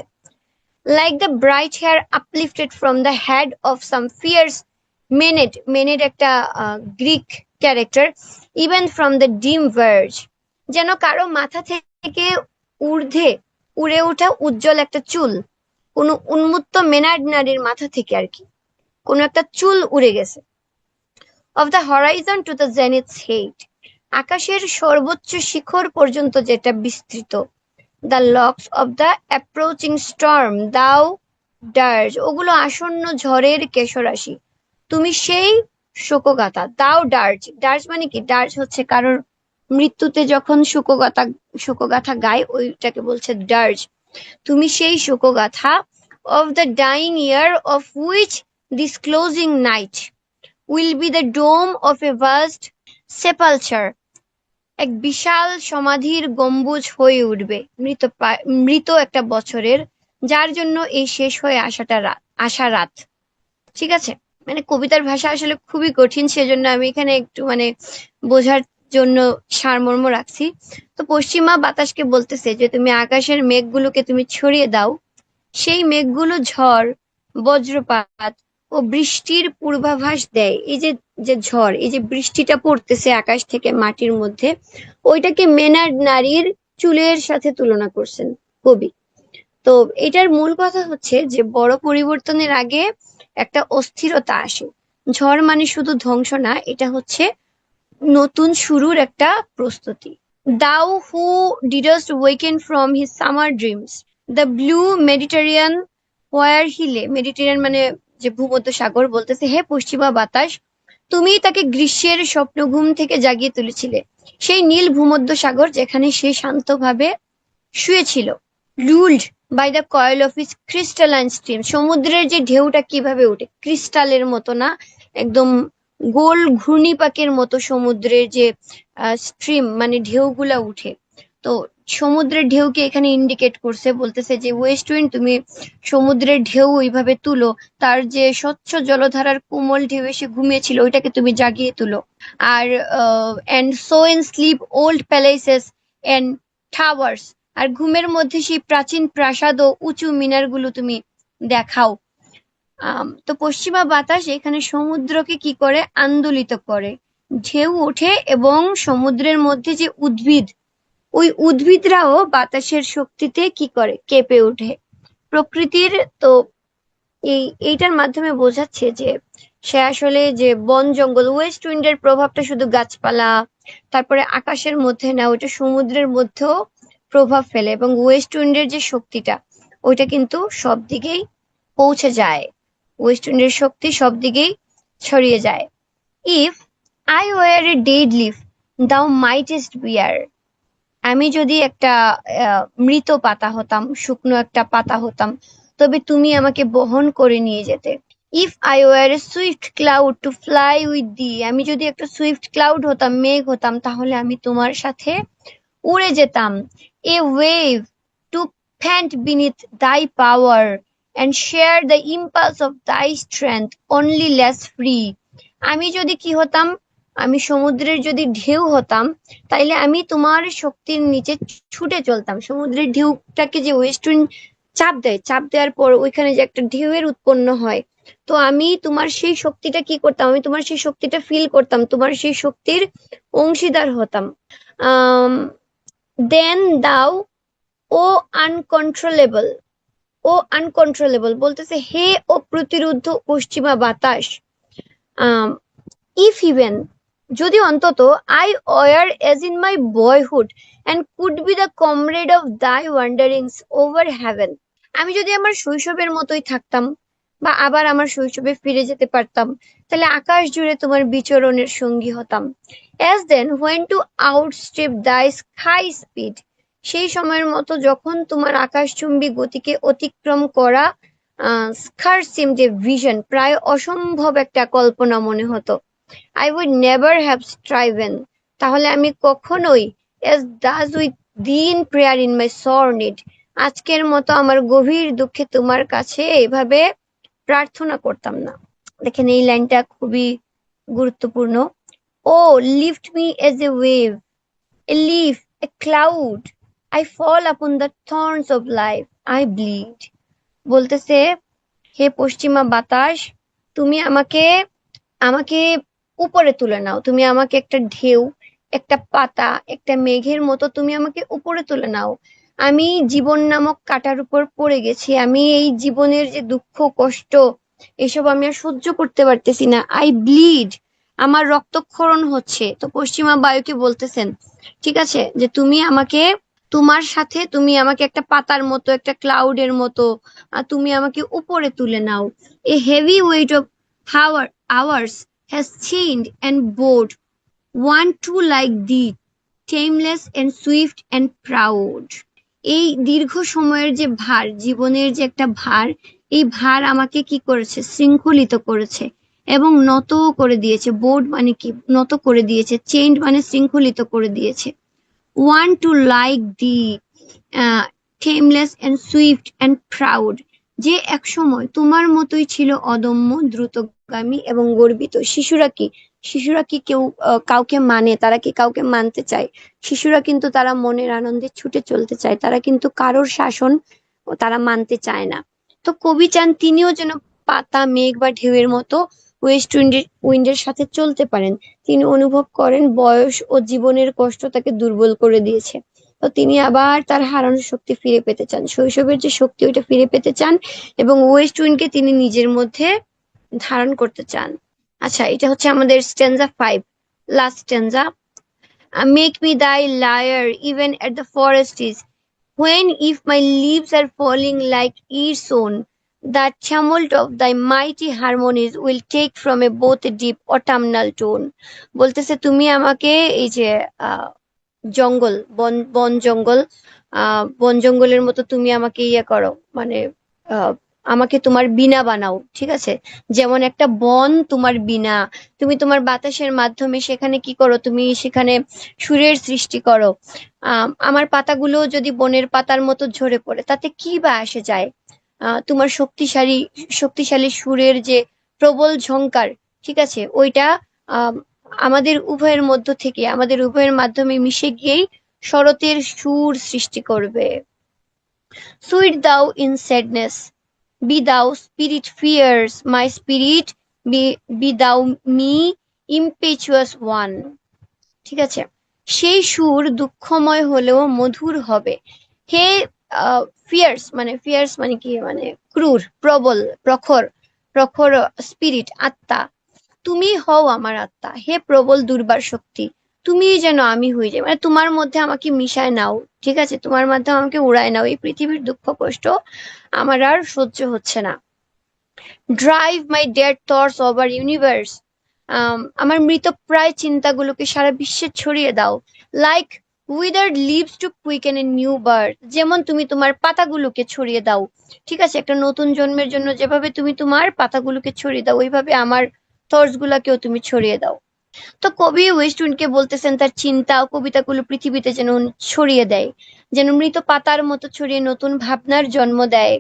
Like the bright hair uplifted from the head of some fierce maenad, maenad একটা Greek character, even from the dim verge, যেন কারো মাথা থেকে ঊর্ধ্বে উড়ে ওঠা উজ্জ্বল একটা চুল, কোনো উন্মুক্ত মেনাড নারীর মাথা থেকে আর কি কোনো একটা চুল উড়ে গেছে। Of the horizon to the zenith's height, আকাশের সর্বোচ্চ শিখর পর্যন্ত যেটা বিস্তৃত। The locks of the approaching storm thou dirge, ওগুলো আসন্ন ঝড়ের কেশরাশি, তুমি সেই শোকগাথা। দাও ডার্জ, ডার্জ মানে কি, ডার্জ হচ্ছে কারোর মৃত্যুতে যখন শোকগাথা গায় ওইটাকে বলছে ডার্জ। তুমি সেই শোকগাথা। Of the dying year of which this closing night will be the dome of a vast sepulchre, এক বিশাল সমাধির গম্বুজ হয়ে উঠবে মৃত একটা বছরের, যার জন্য এই শেষ হয়ে আসা রাত। ঠিক আছে, মানে কবিতার ভাষা আসলে খুবই কঠিন, সেজন্য আমি এখানে একটু মানে বোঝার জন্য সারমর্ম রাখছি। তো পশ্চিমা বাতাসকে বলতেছে যে তুমি আকাশের মেঘগুলোকে তুমি ছড়িয়ে দাও, সেই মেঘগুলো ঝড়, বজ্রপাত ও বৃষ্টির পূর্বাভাস দেয়। এই যে যে ঝড়, এই যে বৃষ্টিটা পড়তেছে আকাশ থেকে মাটির মধ্যে, ওইটাকে মেনার্ড নারীর চুলের সাথে তুলনা করছেন কবি। তো এটার মূল কথা হচ্ছে যে বড় পরিবর্তনের আগে একটা অস্থিরতা আসে। ঝড় মানে শুধু ধ্বংস না, এটা হচ্ছে নতুন শুরুর একটা প্রস্তুতি। Thou who didst waken from his summer dreams, the blue Mediterranean where he lay. Mediterranean মানে যে ভূমধ্য সাগর, বলতেছে হে পশ্চিমা বাতাস, তুমি তাকে গ্রীষ্মের স্বপ্ন ঘুম থেকে জাগিয়ে তুলেছিলে, সেই নীল ভূমধ্য সাগর যেখানে সে শান্তভাবে শুয়েছিল। Lulled by the coil of his crystalline stream. সমুদ্রের যে ঢেউটা কিভাবে ওঠে, ক্রিস্টালের মতো না, একদম গোল ঘূর্ণিপাকের মতো সমুদ্রের যে স্ট্রিম মানে ঢেউগুলা উঠে। তো সমুদ্রের ঢেউকে এখানে ইন্ডিকেট করছে, বলতেছে যে ওয়েস্ট উইন্ড তুমি সমুদ্রের ঢেউ ওইভাবে তুলো, তার যে স্বচ্ছ জলধারার কোমল ঢেউ এসে ঘুমিয়েছিল ওইটাকে তুমি জাগিয়ে তুলো। আর and saw in sleep old palaces and towers, আর ঘুমের মধ্যে সেই প্রাচীন প্রাসাদ ও উঁচু মিনারগুলো তুমি দেখাও। তো পশ্চিমা বাতাস এখানে সমুদ্রকে কি করে আন্দোলিত করে, ঢেউ ওঠে এবং সমুদ্রের মধ্যে যে উদ্ভিদ, ওই উদ্ভিদরাও বাতাসের শক্তিতে কি করে কেঁপে ওঠে। প্রকৃতির তো এইটার মাধ্যমে বোঝাচ্ছে যে সে আসলে যে বন জঙ্গল, ওয়েস্ট উইন্ডের প্রভাবটা শুধু গাছপালা তারপরে আকাশের মধ্যে না, ওইটা সমুদ্রের মধ্যেও প্রভাব ফেলে, এবং ওয়েস্ট উইন্ডের যে শক্তিটা ওইটা কিন্তু সব দিকেই পৌঁছে যায়, ওয়েস্ট উইন্ডের শক্তি সব দিকেই ছড়িয়ে যায়। If I were a dead leaf দাও মাইটেস্ট বিয়ার, আমি যদি একটা মৃত পাতা হতাম, শুকনো একটা পাতা হতাম, তবে তুমি আমাকে বহন করে নিয়ে যেতে। If I were A Swift cloud to fly with the, আমি যদি একটা সুইফট ক্লাউড হতাম, মেঘ হতাম, তাহলে আমি তোমার সাথে উড়ে যেতাম। A wave to pant beneath thy power and share the impulse of thy strength only less free, আমি যদি কি হতাম, আমি সমুদ্রের যদি ঢেউ হতাম, তাইলে আমি তোমার শক্তির নিচে ছুটে চলতাম। সমুদ্রের ঢেউটাকে যে ওয়েস্ট উইন্ড চাপ দেয়, চাপ দেওয়ার পর ওইখানে যে একটা ঢেউয়ের উৎপন্ন হয়, তো আমি তোমার সেই শক্তিটা কি করতাম, আমি তোমার সেই শক্তিটা ফিল করতাম, তোমার সেই শক্তির অংশীদার হতাম। আহ দেন দাও ও আনকন্ট্রোলেবল, ও আনকন্ট্রোলেবল বলতেছে হে ও প্রতিরুদ্ধ পশ্চিমা বাতাস, ইফ ইভেন যদি অন্তত I were as in my boyhood and could be the comrade of thy wanderings over haven, আমি যদি আমার শৈশবের মতোই থাকতাম বা আবার আমার শৈশবে ফিরে যেতে পারতাম, তাহলে আকাশ জুড়ে তোমার বিচরণের সঙ্গী হতাম। As then when to outstrip thy sky speed, সেই সময়ের মতো যখন তোমার আকাশচুম্বী গতিকে অতিক্রম করা স্কার সিম যে ভিশন, প্রায় অসম্ভব একটা কল্পনা মনে হতো। I would never have striven, তাহলে আমি কখনোই as does with thee in prayer in my sore need, আজকের মতো আমার গভীর দুঃখে তোমার কাছে এভাবে প্রার্থনা করতাম না। দেখেন এই লাইনটা খুবই গুরুত্বপূর্ণ। O lift me as a wave, a leaf, a cloud, I fall upon the thorns of life, I bleed, বলতেছে হে পশ্চিমা বাতাস, তুমি আমাকে আমাকে উপরে তুলে নাও, তুমি আমাকে একটা ঢেউ, একটা পাতা, একটা মেঘের মতো তুমি আমাকে উপরে তুলে নাও। আমি জীবন নামক কাঁটার উপর পড়ে গেছি, আমি এই জীবনের যে দুঃখ কষ্ট এসব আমি আর সহ্য করতে পারতেছি না, আই ব্লিড, আমার রক্তক্ষরণ হচ্ছে। তো পশ্চিমা বায়ুকে বলতেছেন ঠিক আছে যে তুমি আমাকে, তোমার সাথে তুমি আমাকে একটা পাতার মতো, একটা ক্লাউডের মতো তুমি আমাকে উপরে তুলে নাও। এ হেভি ওয়েট অফ হাওয়ার hours has chained and bored one too like thee, tameless and swift and proud, এই দীর্ঘ সময়ের যে ভার, জীবনের যে একটা ভার, এই ভার আমাকে কি করেছে, শৃঙ্খলিত করেছে এবং নত করে দিয়েছে। বোর্ড মানে কি, নত করে দিয়েছে, চেইনড মানে শৃঙ্খলিত করে দিয়েছে। One too like thee, tameless and swift and proud, যে একসময় তোমার মতোই ছিল অদম্য, দ্রুতগামী এবং গর্বিত। শিশুরা কি, শিশুরা কি কেউ কাউকে মানে, তারা কি কাউকে মানতে চায়? শিশুরা কিন্তু তারা মনের আনন্দে ছুটে চলতে চায়, তারা কিন্তু কারোর শাসন তারা মানতে চায় না। তো কবি চান তিনিও যেন পাতা, মেঘ বা ঢেউয়ের মতো ওয়েস্ট উইন্ডের সাথে চলতে পারেন। তিনি অনুভব করেন বয়স ও জীবনের কষ্ট তাকে দুর্বল করে দিয়েছে। তো তিনি আবার তার হারানো শক্তি ফিরে পেতে চান, শৈশবের যে শক্তি ওইটা ফিরে পেতে চান, এবং ওয়েস্ট উইন্ডকে তিনি নিজের মধ্যে ধারণ করতে চান। আচ্ছা, এটা হচ্ছে আমাদের স্ট্যান্জা 5, last স্ট্যান্জা। Make me thy lyre even at the forest is, when if my leaves are falling like ear sown, the tumult of thy mighty harmonies will take from a both a deep autumnal tone. বলতেছে তুমি আমাকে এই যে জঙ্গল, বন বন জঙ্গল, বন জঙ্গলের মতো তুমি আমাকে ইয়ে করো, মানে আহ, আমাকে তোমার বীণা বানাও, ঠিক আছে? যেমন একটা বন তোমার বীণা, তুমি তোমার বাতাসের মাধ্যমে সেখানে কি করো, তুমি সেখানে সুরের সৃষ্টি করো। আমার পাতাগুলো যদি বনের পাতার মতো ঝরে পড়ে তাতে কি বা আসে যায়? তোমার শক্তিশালী শক্তিশালী সুরের যে প্রবল ঝংকার, ঠিক আছে, ওইটা আহ আমাদের উভয়ের মধ্য থেকে, আমাদের উভয়ের মাধ্যমে মিশে গিয়েই শরতের সুর সৃষ্টি করবে। Sweet though in sadness, be thou spirit fierce my spirit, be thou me impetuous one. ঠিক আছে, সেই সুর দুঃখময় হলেও মধুর হবে। হে ফিয়ার্স মানে কি, মানে ক্রূর, প্রবল, প্রখর, প্রখর স্পিরিট, আত্মা, তুমি হও আমার আত্মা। হে প্রবল দুর্বার শক্তি, তুমি যেন আমি হয়ে যাই, মানে তোমার মধ্যে আমাকে মিশায় নাও, ঠিক আছে, তোমার মাধ্যমে আমাকে উড়ায় নাও, এই পৃথিবীর দুঃখ কষ্ট আমার আর সহ্য হচ্ছে না। Drive my dead thoughts over universe, আমার মৃতপ্রায় চিন্তাগুলোকে সারা বিশ্বে ছড়িয়ে দাও। Like withered leaves to quicken a new birth, যেমন তুমি তোমার পাতাগুলোকে ছড়িয়ে দাও, ঠিক আছে, একটা নতুন জন্মের জন্য যেভাবে তুমি তোমার পাতাগুলোকে ছড়িয়ে দাও, ওইভাবে আমার থটস গুলাকেও তুমি ছড়িয়ে দাও। তো কবি ওয়েস্টউডকে বলতেছেন তার চিন্তা ও কবিতাগুলো পৃথিবীতে যেন ছড়িয়ে দেয়, যেন মৃত পাতার মতো ছড়িয়ে নতুন ভাবনার জন্ম দেয়।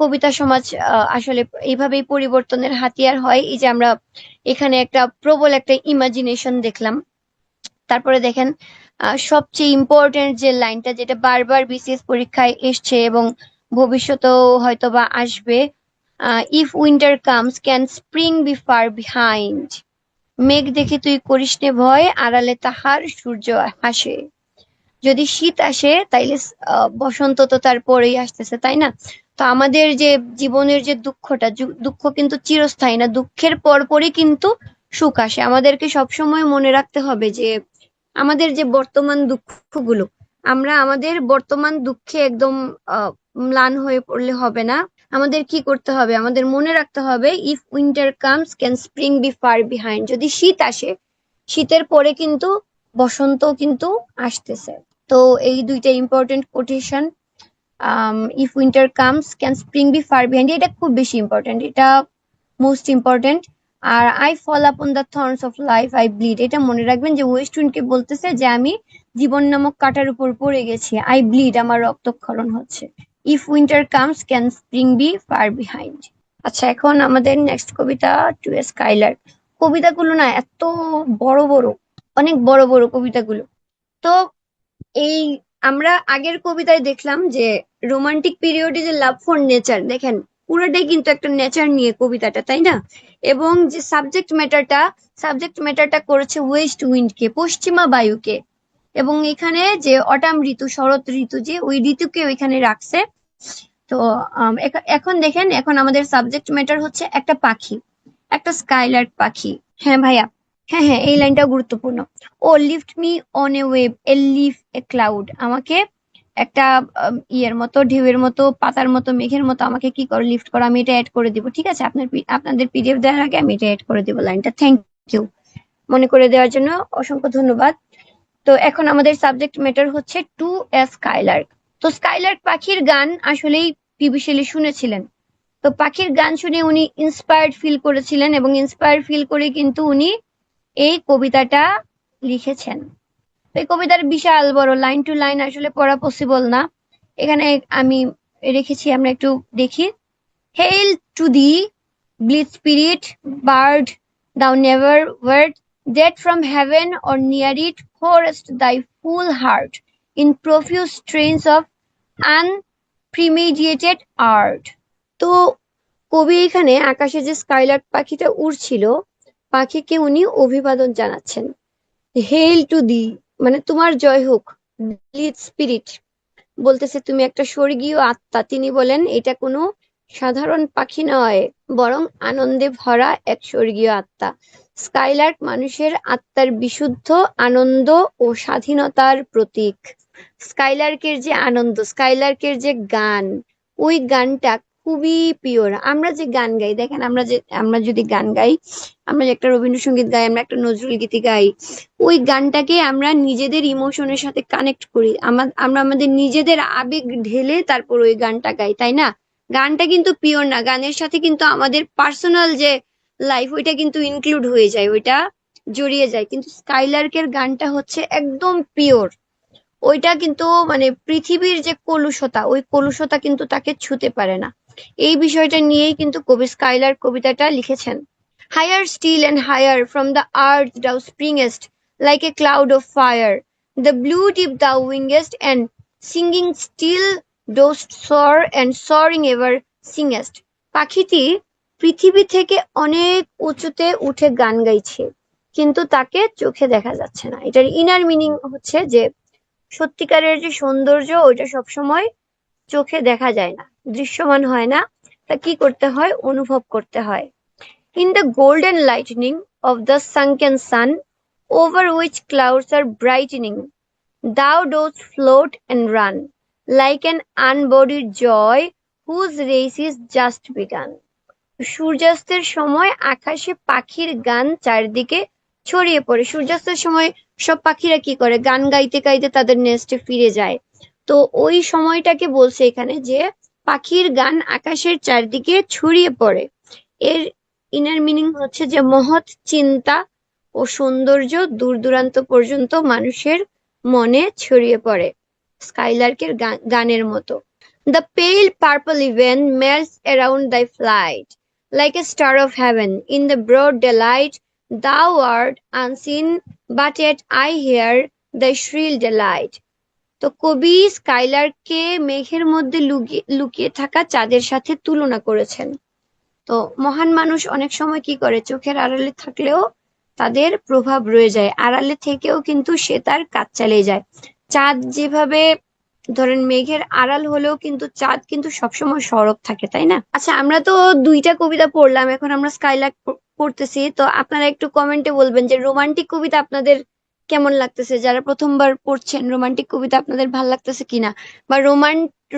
কবিতা সমাজ আসলে এইভাবেই পরিবর্তনের হাতিয়ার হয়। এই যে আমরা এখানে একটা প্রবল একটা ইমাজিনেশন দেখলাম। তারপরে দেখেন সবচেয়ে ইম্পর্টেন্ট যে লাইনটা, যেটা বারবার বিসিএস পরীক্ষায় এসছে এবং ভবিষ্যতেও হয়তো বা আসবে, if winter comes can spring be far behind, মেঘ দেখে তুই করিস নে ভয়, আড়ালে তাহার সূর্য হাসে। যদি শীত আসে তাইলে বসন্ত তো তারপরেই আসতেছে, তাই না? তো আমাদের যে জীবনের যে দুঃখটা, দুঃখ কিন্তু চিরস্থায়ী না, দুঃখের পরপরই কিন্তু সুখ আসে। আমাদেরকে সবসময় মনে রাখতে হবে যে আমাদের যে বর্তমান দুঃখগুলো, আমরা আমাদের বর্তমান দুঃখে একদম ম্লান হয়ে পড়লে হবে না। আমাদের কি করতে হবে, আমাদের মনে রাখতে হবে if winter comes can spring be far behind, যদি শীত আসে শীতের পরে কিন্তু বসন্ত কিন্তু আসতেছে। তো এই দুইটা important quotation, if winter comes can spring be far behind, এটা খুব বেশি ইম্পর্টেন্ট, এটা মোস্ট ইম্পর্টেন্ট। আর I fall upon the thorns of life I bleed, এটা মনে রাখবেন যে ওয়েস্ট উইন্ডকে বলতেছে যে আমি জীবন নামক কাঁটার উপর পড়ে গেছি, আই ব্লিড, আমার রক্তক্ষরণ হচ্ছে। If winter comes can spring be far behind. আচ্ছা, এখন আমাদের নেক্সট কবিতা, টু এ স্কাইলার্ক। কবিতাগুলো না এত বড় বড়, অনেক বড় বড় কবিতাগুলো। তো এই আমরা আগের কবিতায় দেখলাম যে রোমান্টিক পিরিয়ডে যে লাভ ফর নেচার, দেখেন পুরোটাই কিন্তু একটা নেচার নিয়ে কবিতাটা, তাই না? এবং যে সাবজেক্ট ম্যাটারটা করেছে ওয়েস্ট উইন্ডকে, পশ্চিমা বায়ুকে, এবং এখানে যে অটাম ঋতু, শরৎ ঋতু, যে ওই ঋতুকে ওইখানে রাখছে। তো এখন দেখেন, এখন আমাদের সাবজেক্ট ম্যাটার হচ্ছে একটা পাখি, একটা স্কাইলার্ক পাখি। হ্যাঁ ভাইয়া, হ্যাঁ হ্যাঁ, এই লাইনটাও গুরুত্বপূর্ণ। O lift me on a wave, a leaf, a cloud, আমাকে একটা ইয়ের মতো, ঢেউয়ের মতো, পাতার মতো, মেঘের মতো আমাকে কি করো, লিফট করো, আমি এটা অ্যাড করে দিব, ঠিক আছে? আপনাদের পিডিএফ দেওয়ার আগে আমি এটা অ্যাড করে দিব লাইনটা। থ্যাংক ইউ মনে করে দেওয়ার জন্য, অসংখ্য ধন্যবাদ। তো এখন আমাদের সাবজেক্ট ম্যাটার হচ্ছে টু এ স্কাইলার্ক। তো স্কাইলার্ক পাখির গান আসলেই পিবি শেলি শুনেছিলেন। তো পাখির গান শুনে উনি ইন্সপায়ার্ড ফিল করেছিলেন, এবং ইন্সপায়ার্ড ফিল করে কিন্তু উনি এই কবিতাটা লিখেছেন। তো এই কবিতার বিশাল বড়, লাইন টু লাইন আসলে পড়া পসিবল না। এখানে আমি রেখেছি, আমরা একটু দেখি। Hail to thee blithe spirit bird Thou never wert dead from heaven or near it, pourest thy full heart in profuse strains of unpremeditated art. তো কবি এখানে আকাশে যে স্কাইলার্ক পাখিটা উড়ছিল, পাখিকে উনি অভিবাদন জানাচ্ছেন। হেইল টু দি, মানে তোমার জয় হোক। ব্লিথ স্পিরিট, বলতেছে তুমি একটা স্বর্গীয় আত্মা। তিনি বলেন এটা কোনো সাধারণ পাখি নয়, বরং আনন্দে ভরা এক স্বর্গীয় আত্মা। স্কাইলার্ক মানুষের আত্মার বিশুদ্ধ আনন্দ ও স্বাধীনতার প্রতীক। স্কাইলার্কের যে আনন্দ, স্কাইলার্কের যে গান, ওই গানটা খুবই পিওর। আমরা যে গান গাই, দেখেন আমরা যদি গান গাই, আমরা যে একটা রবীন্দ্রসঙ্গীত গাই, আমরা একটা নজরুল গীতি গাই, ওই গানটাকে আমরা নিজেদের ইমোশনের সাথে কানেক্ট করি। আমরা আমাদের নিজেদের আবেগ ঢেলে তারপর ওই গানটা গাই, তাই না? গানটা কিন্তু পিওর না, গানের সাথে কিন্তু আমাদের পার্সোনাল যে লাইফ, ওইটা কিন্তু ইনক্লুড হয়ে যায়, ওইটা জড়িয়ে যায়। কিন্তু স্কাইলার্কের গানটা হচ্ছে একদম পিওর। ওইটা কিন্তু মানে পৃথিবীর যে কলুষতা, ওই কলুষতা কিন্তু তাকে ছুঁতে পারে না। এই বিষয়টা নিয়েই কিন্তু কবি স্কাইলার্ক কবিতাটা লিখেছেন। Higher still and higher from the earth thou springest, like a cloud of fire. The blue deep thou wingest, and singing still dost soar, and soaring ever singest. পাখিটি পৃথিবী থেকে অনেক উঁচুতে উঠে গান গাইছে, কিন্তু তাকে চোখে দেখা যাচ্ছে না। এটার ইনার মিনিং হচ্ছে যে সত্যিকারের যে সৌন্দর্য, ওইটা সবসময় চোখে দেখা যায় না, দৃশ্যমান হয় না। তা কি করতে হয়? অনুভব করতে হয়। In the golden lightning of the sunken sun, over which clouds are brightening, thou dost float and run, like an unbodied joy whose race is just begun. সূর্যাস্তের সময় আকাশে পাখির গান চারদিকে ছড়িয়ে পড়ে। সূর্যাস্তের সময় সব পাখিরা কি করে? গান গাইতে গাইতে তাদের নেস্টে ফিরে যায়। তো ওই সময়টাকে বলছে এখানে যে পাখির গান আকাশের চারদিকে ছড়িয়ে পড়ে। এর ইনার মিনিং হচ্ছে যে মহৎ চিন্তা ও সৌন্দর্য দূর দূরান্ত পর্যন্ত মানুষের মনে ছড়িয়ে পড়ে, স্কাইলার্কের গানের মতো। The pale purple even melts around thy flight, like a star of heaven in the broad daylight. Thou art unseen, but yet I hear thy shrill delight. তো কবি স্কাইলার্ককে মেঘের মধ্যে লুকিয়ে থাকা চাঁদের সাথে তুলনা করেছেন। তো মহান মানুষ অনেক সময় কি করে? চোখের আড়ালে থাকলেও তাদের প্রভাব রয়ে যায়, আড়ালে থেকেও কিন্তু সে তার কাজ চালিয়ে যায়। চাঁদ যেভাবে ধরেন মেঘের আড়াল হলেও কিন্তু চাঁদ কিন্তু সবসময় সরব থাকে, তাই না? আচ্ছা, আমরা তো দুইটা কবিতা পড়লাম, এখন আমরা স্কাইলার্ক পড়তেছি। তো আপনারা একটু কমেন্টে বলবেন যে রোমান্টিক কবিতা আপনাদের কেমন লাগতেছে। যারা প্রথমবার পড়ছেন, রোমান্টিক কবিতা আপনাদের ভাল লাগতেছে কিনা, বা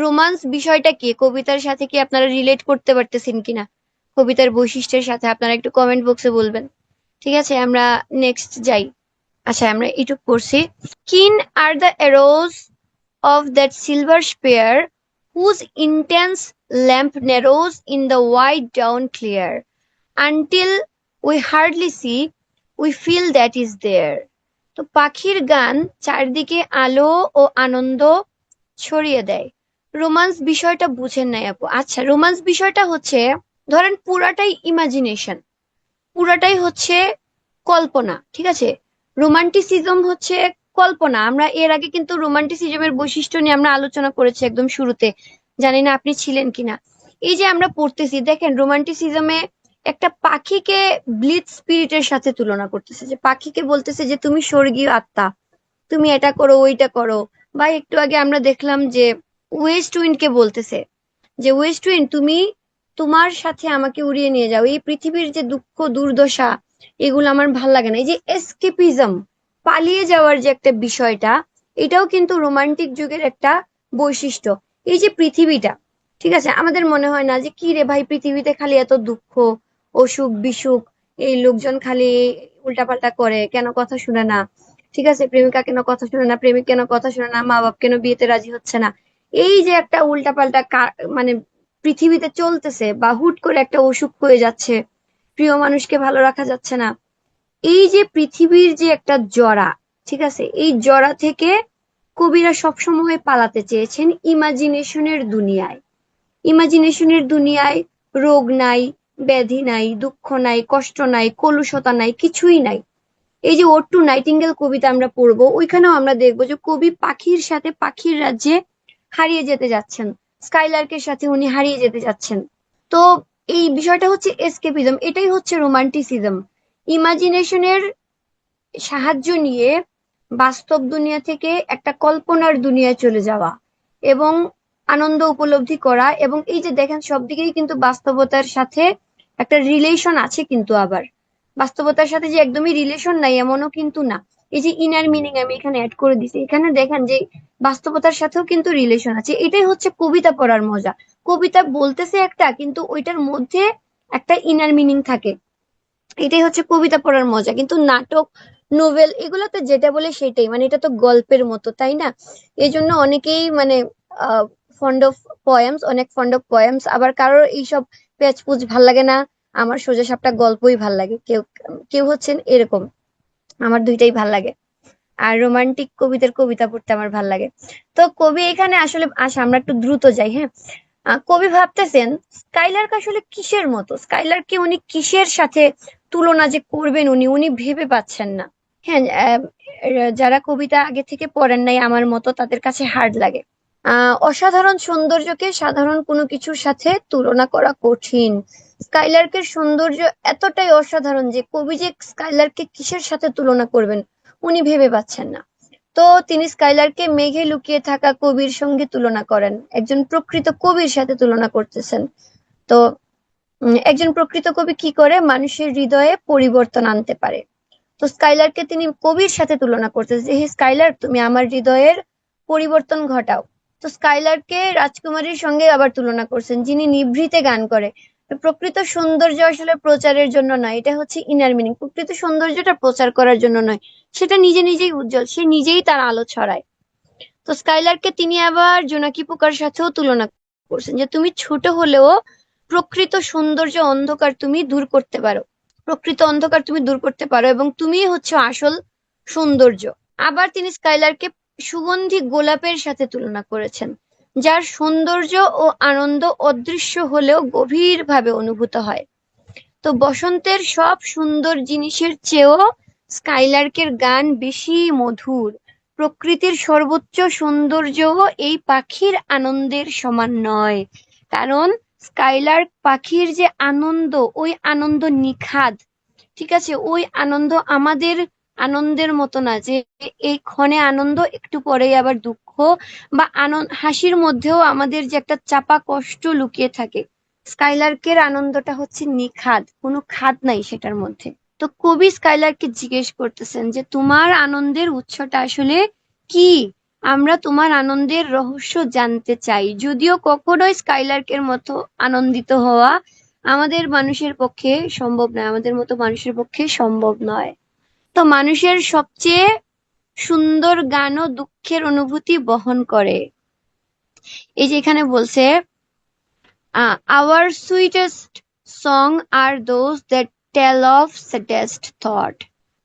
রোমান্স বিষয়টা কি, কবিতার সাথে কি আপনারা রিলেট করতে পারতেছেন কিনা, কবিতার বৈশিষ্ট্যের সাথে আপনারা একটু কমেন্ট বক্সে বলবেন। ঠিক আছে, আমরা নেক্সট যাই। আচ্ছা, আমরা এটুক পড়ছি। Keen are the arrows of that silver spear, whose intense lamp narrows in the wide dawn clear. Until we hardly see, we feel that is there. তো পাখির গান চারদিকে আলো ও আনন্দ ছড়িয়ে দেয়। রোমান্স বিষয়টা বুঝেন নাই আপু। আচ্ছা, রোমান্স বিষয়টা হচ্ছে ধরেন পুরাটাই ইমাজিনেশন, পুরাটাই হচ্ছে কল্পনা, ঠিক আছে? রোমান্টিসিজম হচ্ছে কল্পনা। আমরা এর আগে কিন্তু রোমান্টিসিজমের বৈশিষ্ট্য নিয়ে আমরা আলোচনা করেছি একদম শুরুতে, জানি না আপনি ছিলেন কিনা। এই যে আমরা পড়তেছি, দেখেন রোমান্টিসিজমে একটা পাখিকে ব্লিথ স্পিরিটের সাথে তুলনা করতেছে, যে পাখিকে বলতেছে যে তুমি স্বর্গীয় আত্মা, তুমি এটা করো ওইটা করো। বা একটু আগে আমরা দেখলাম যে ওয়েস্ট উইন্ডকে বলতেছে যে ওয়েস্ট উইন্ড তুমি তোমার সাথে আমাকে উড়িয়ে নিয়ে যাও, এই পৃথিবীর যে দুঃখ দুর্দশা, এগুলো আমার ভাল লাগে না। এই যে এসকেপিজম, পালিয়ে যাওয়ার যে একটা বিষয়টা, এটাও কিন্তু রোমান্টিক যুগের একটা বৈশিষ্ট্য। এই যে পৃথিবীটা, ঠিক আছে, আমাদের মনে হয় না যে কি রে ভাই, পৃথিবীতে খালি এত দুঃখ, অসুখ বিসুখ, এই লোকজন খালি উল্টাপাল্টা করে, কেন কথা শুনে না, ঠিক আছে, প্রেমিকা কেন কথা শুনে না, প্রেমিক কেন কথা শুনে না, মা বাপ কেন বিয়েতে রাজি হচ্ছে না, এই যে একটা উল্টাপাল্টা মানে পৃথিবীতে চলতেছে, বা হুট করে একটা অসুখ হয়ে যাচ্ছে, প্রিয় মানুষকে ভালো রাখা যাচ্ছে না, এই যে পৃথিবীর যে একটা জড়া, ঠিক আছে, এই জড়া থেকে কবিরা সবসময় পালাতে চেয়েছেন ইমাজিনেশনের দুনিয়ায়। ইমাজিনেশনের দুনিয়ায় রোগ নাই, ব্যাধি নাই, দুঃখ নাই, কষ্ট নাই, কলুষতা নাই, কিছুই নাই। এই যে ওড টু নাইটিঙ্গেল কবিতা আমরা পড়বো, ওইখানেও আমরা দেখবো যে কবি পাখির সাথে পাখির রাজ্যে হারিয়ে যেতে যাচ্ছেন, স্কাইলার্কের সাথে উনি হারিয়ে যেতে যাচ্ছেন। তো এই বিষয়টা হচ্ছে এসকেপিজম, এটাই হচ্ছে রোমান্টিসিজম। ইমাজিনেশনের সাহায্য নিয়ে বাস্তব দুনিয়া থেকে একটা কল্পনার দুনিয়ায় চলে যাওয়া এবং আনন্দ উপলব্ধি করা। এবং এই যে দেখেন, সব দিকেই কিন্তু বাস্তবতার সাথে একটা রিলেশন আছে, কিন্তু আবার বাস্তবতার সাথে যে একদমই রিলেশন নাই এমনও কিন্তু না। এই যে ইনার মিনিং আমি এখানে অ্যাড করে দিছি, এখানে দেখেন যে বাস্তবতার সাথেও কিন্তু রিলেশন আছে। এটাই হচ্ছে কবিতা পড়ার মজা। কবিতা বলতেছে একটা, কিন্তু ওইটার মধ্যে একটা ইনার মিনিং থাকে। এটাই হচ্ছে কবিতা পড়ার মজা। কিন্তু নাটক, নোভেল এগুলোতে যেটা বলে সেটাই, মানে এটা তো গল্পের মতো, তাই না? এই জন্য অনেকেই মানে ফন্ড অফ পয়েমস, অনেক ফন্ড অফ পয়েমস। আবার কারোর এইসব প্যাচপুচ ভাল লাগে না, আমার সোজা সাপটা গল্পই ভাল লাগে। কেউ কেউ হচ্ছেন এরকম। আমার দুইটাই ভাল লাগে। আর রোমান্টিক কবিদের কবিতা পড়তে আমার ভাল লাগে। তো কবি এখানে আসলে আসা, আমরা একটু দ্রুত যাই, হ্যাঁ। কবি ভাবতেছেন স্কাইলার্ক আসলে কিসের মতো, স্কাইলারকে উনি কিসের সাথে তুলনা যে করবেন, উনি উনি ভেবে পাচ্ছেন না। হ্যাঁ, যারা কবিতা আগে থেকে পড়েন নাই আমার মতো, তাদের কাছে হার্ড লাগে। অসাধারণ সৌন্দর্যকে সাধারণ কোনো কিছুর সাথে তুলনা করা কঠিন। স্কাইলার্কের সৌন্দর্য এতটাই অসাধারণ যে কবি যে স্কাইলার্ককে কিসের সাথে তুলনা করবেন উনি ভেবে পাচ্ছেন না। তো তিনি স্কাইলারকে মেঘে লুকিয়ে থাকা কবির সঙ্গে তুলনা করেন, একজন প্রকৃত কবির সাথে তুলনা করতেছেন। তো একজন প্রকৃত কবি কি করে, মানুষের হৃদয়ে পরিবর্তন আনতে পারে। তো স্কাইলারকে তিনি কবির সাথে তুলনা করতেছে যে, হে স্কাইলার, তুমি আমার হৃদয়ের পরিবর্তন ঘটাও। তো স্কাইলারকে রাজকুমারীর সঙ্গে আবার তুলনা করছেন, যিনি নিভৃতে গান করে। তো প্রকৃত সৌন্দর্য আসলে প্রচারের জন্য নয়, এটা হচ্ছে ইনার মিনিং। প্রকৃত সৌন্দর্যটা প্রচার করার জন্য নয়, সেটা নিজে নিজেই উজ্জ্বল, সে নিজেই তার আলো ছড়ায়। তো স্কাইলারকে তিনি আবার জোনাকি পোকার সাথেও তুলনা করছেন, যে তুমি ছোট হলেও প্রকৃত সৌন্দর্য অন্ধকার তুমি দূর করতে পারো, প্রকৃত অন্ধকার তুমি দূর করতে পারো, এবং তুমিই হচ্ছে আসল সৌন্দর্য। আবার তিনি স্কাইলারকে সুগন্ধি গোলাপের সাথে তুলনা করেছেন, যার সৌন্দর্য ও আনন্দ অদৃশ্য হলেও গভীরভাবে অনুভূত হয়। তো বসন্তের সব সুন্দর জিনিসের চেয়েও স্কাইলার্কের গান বেশি মধুর। প্রকৃতির সর্বোচ্চ সৌন্দর্যও এই পাখির আনন্দের সমান নয়। কারণ স্কাইলার্ক পাখির যে আনন্দ, ওই আনন্দ নিখাদ। ঠিক আছে, ওই আনন্দ আমাদের আনন্দের মতো না, যে এই ক্ষণে আনন্দ, একটু পরেই আবার দুঃখ, বা আনন্দ হাসির মধ্যেও আমাদের যে একটা চাপা কষ্ট লুকিয়ে থাকে। স্কাইলার্কের আনন্দটা হচ্ছে নিখাদ, কোনো খাদ নাই সেটার মধ্যে। তো কবি স্কাইলারকে জিজ্ঞেস করতেছেন যে তোমার আনন্দের উৎসটা আসলে কি, আমরা তোমার আনন্দের রহস্য জানতে চাই। যদিও কখনোই স্কাইলার্কের মতো আনন্দিত হওয়া আমাদের মানুষের পক্ষে সম্ভব নয়, আমাদের মতো মানুষের পক্ষে সম্ভব নয়। তো মানুষের সবচেয়ে সুন্দর গানও দুঃখের অনুভূতি বহন করে। এই যে এখানে বলছে, our sweetest song are those that tell of saddest thought.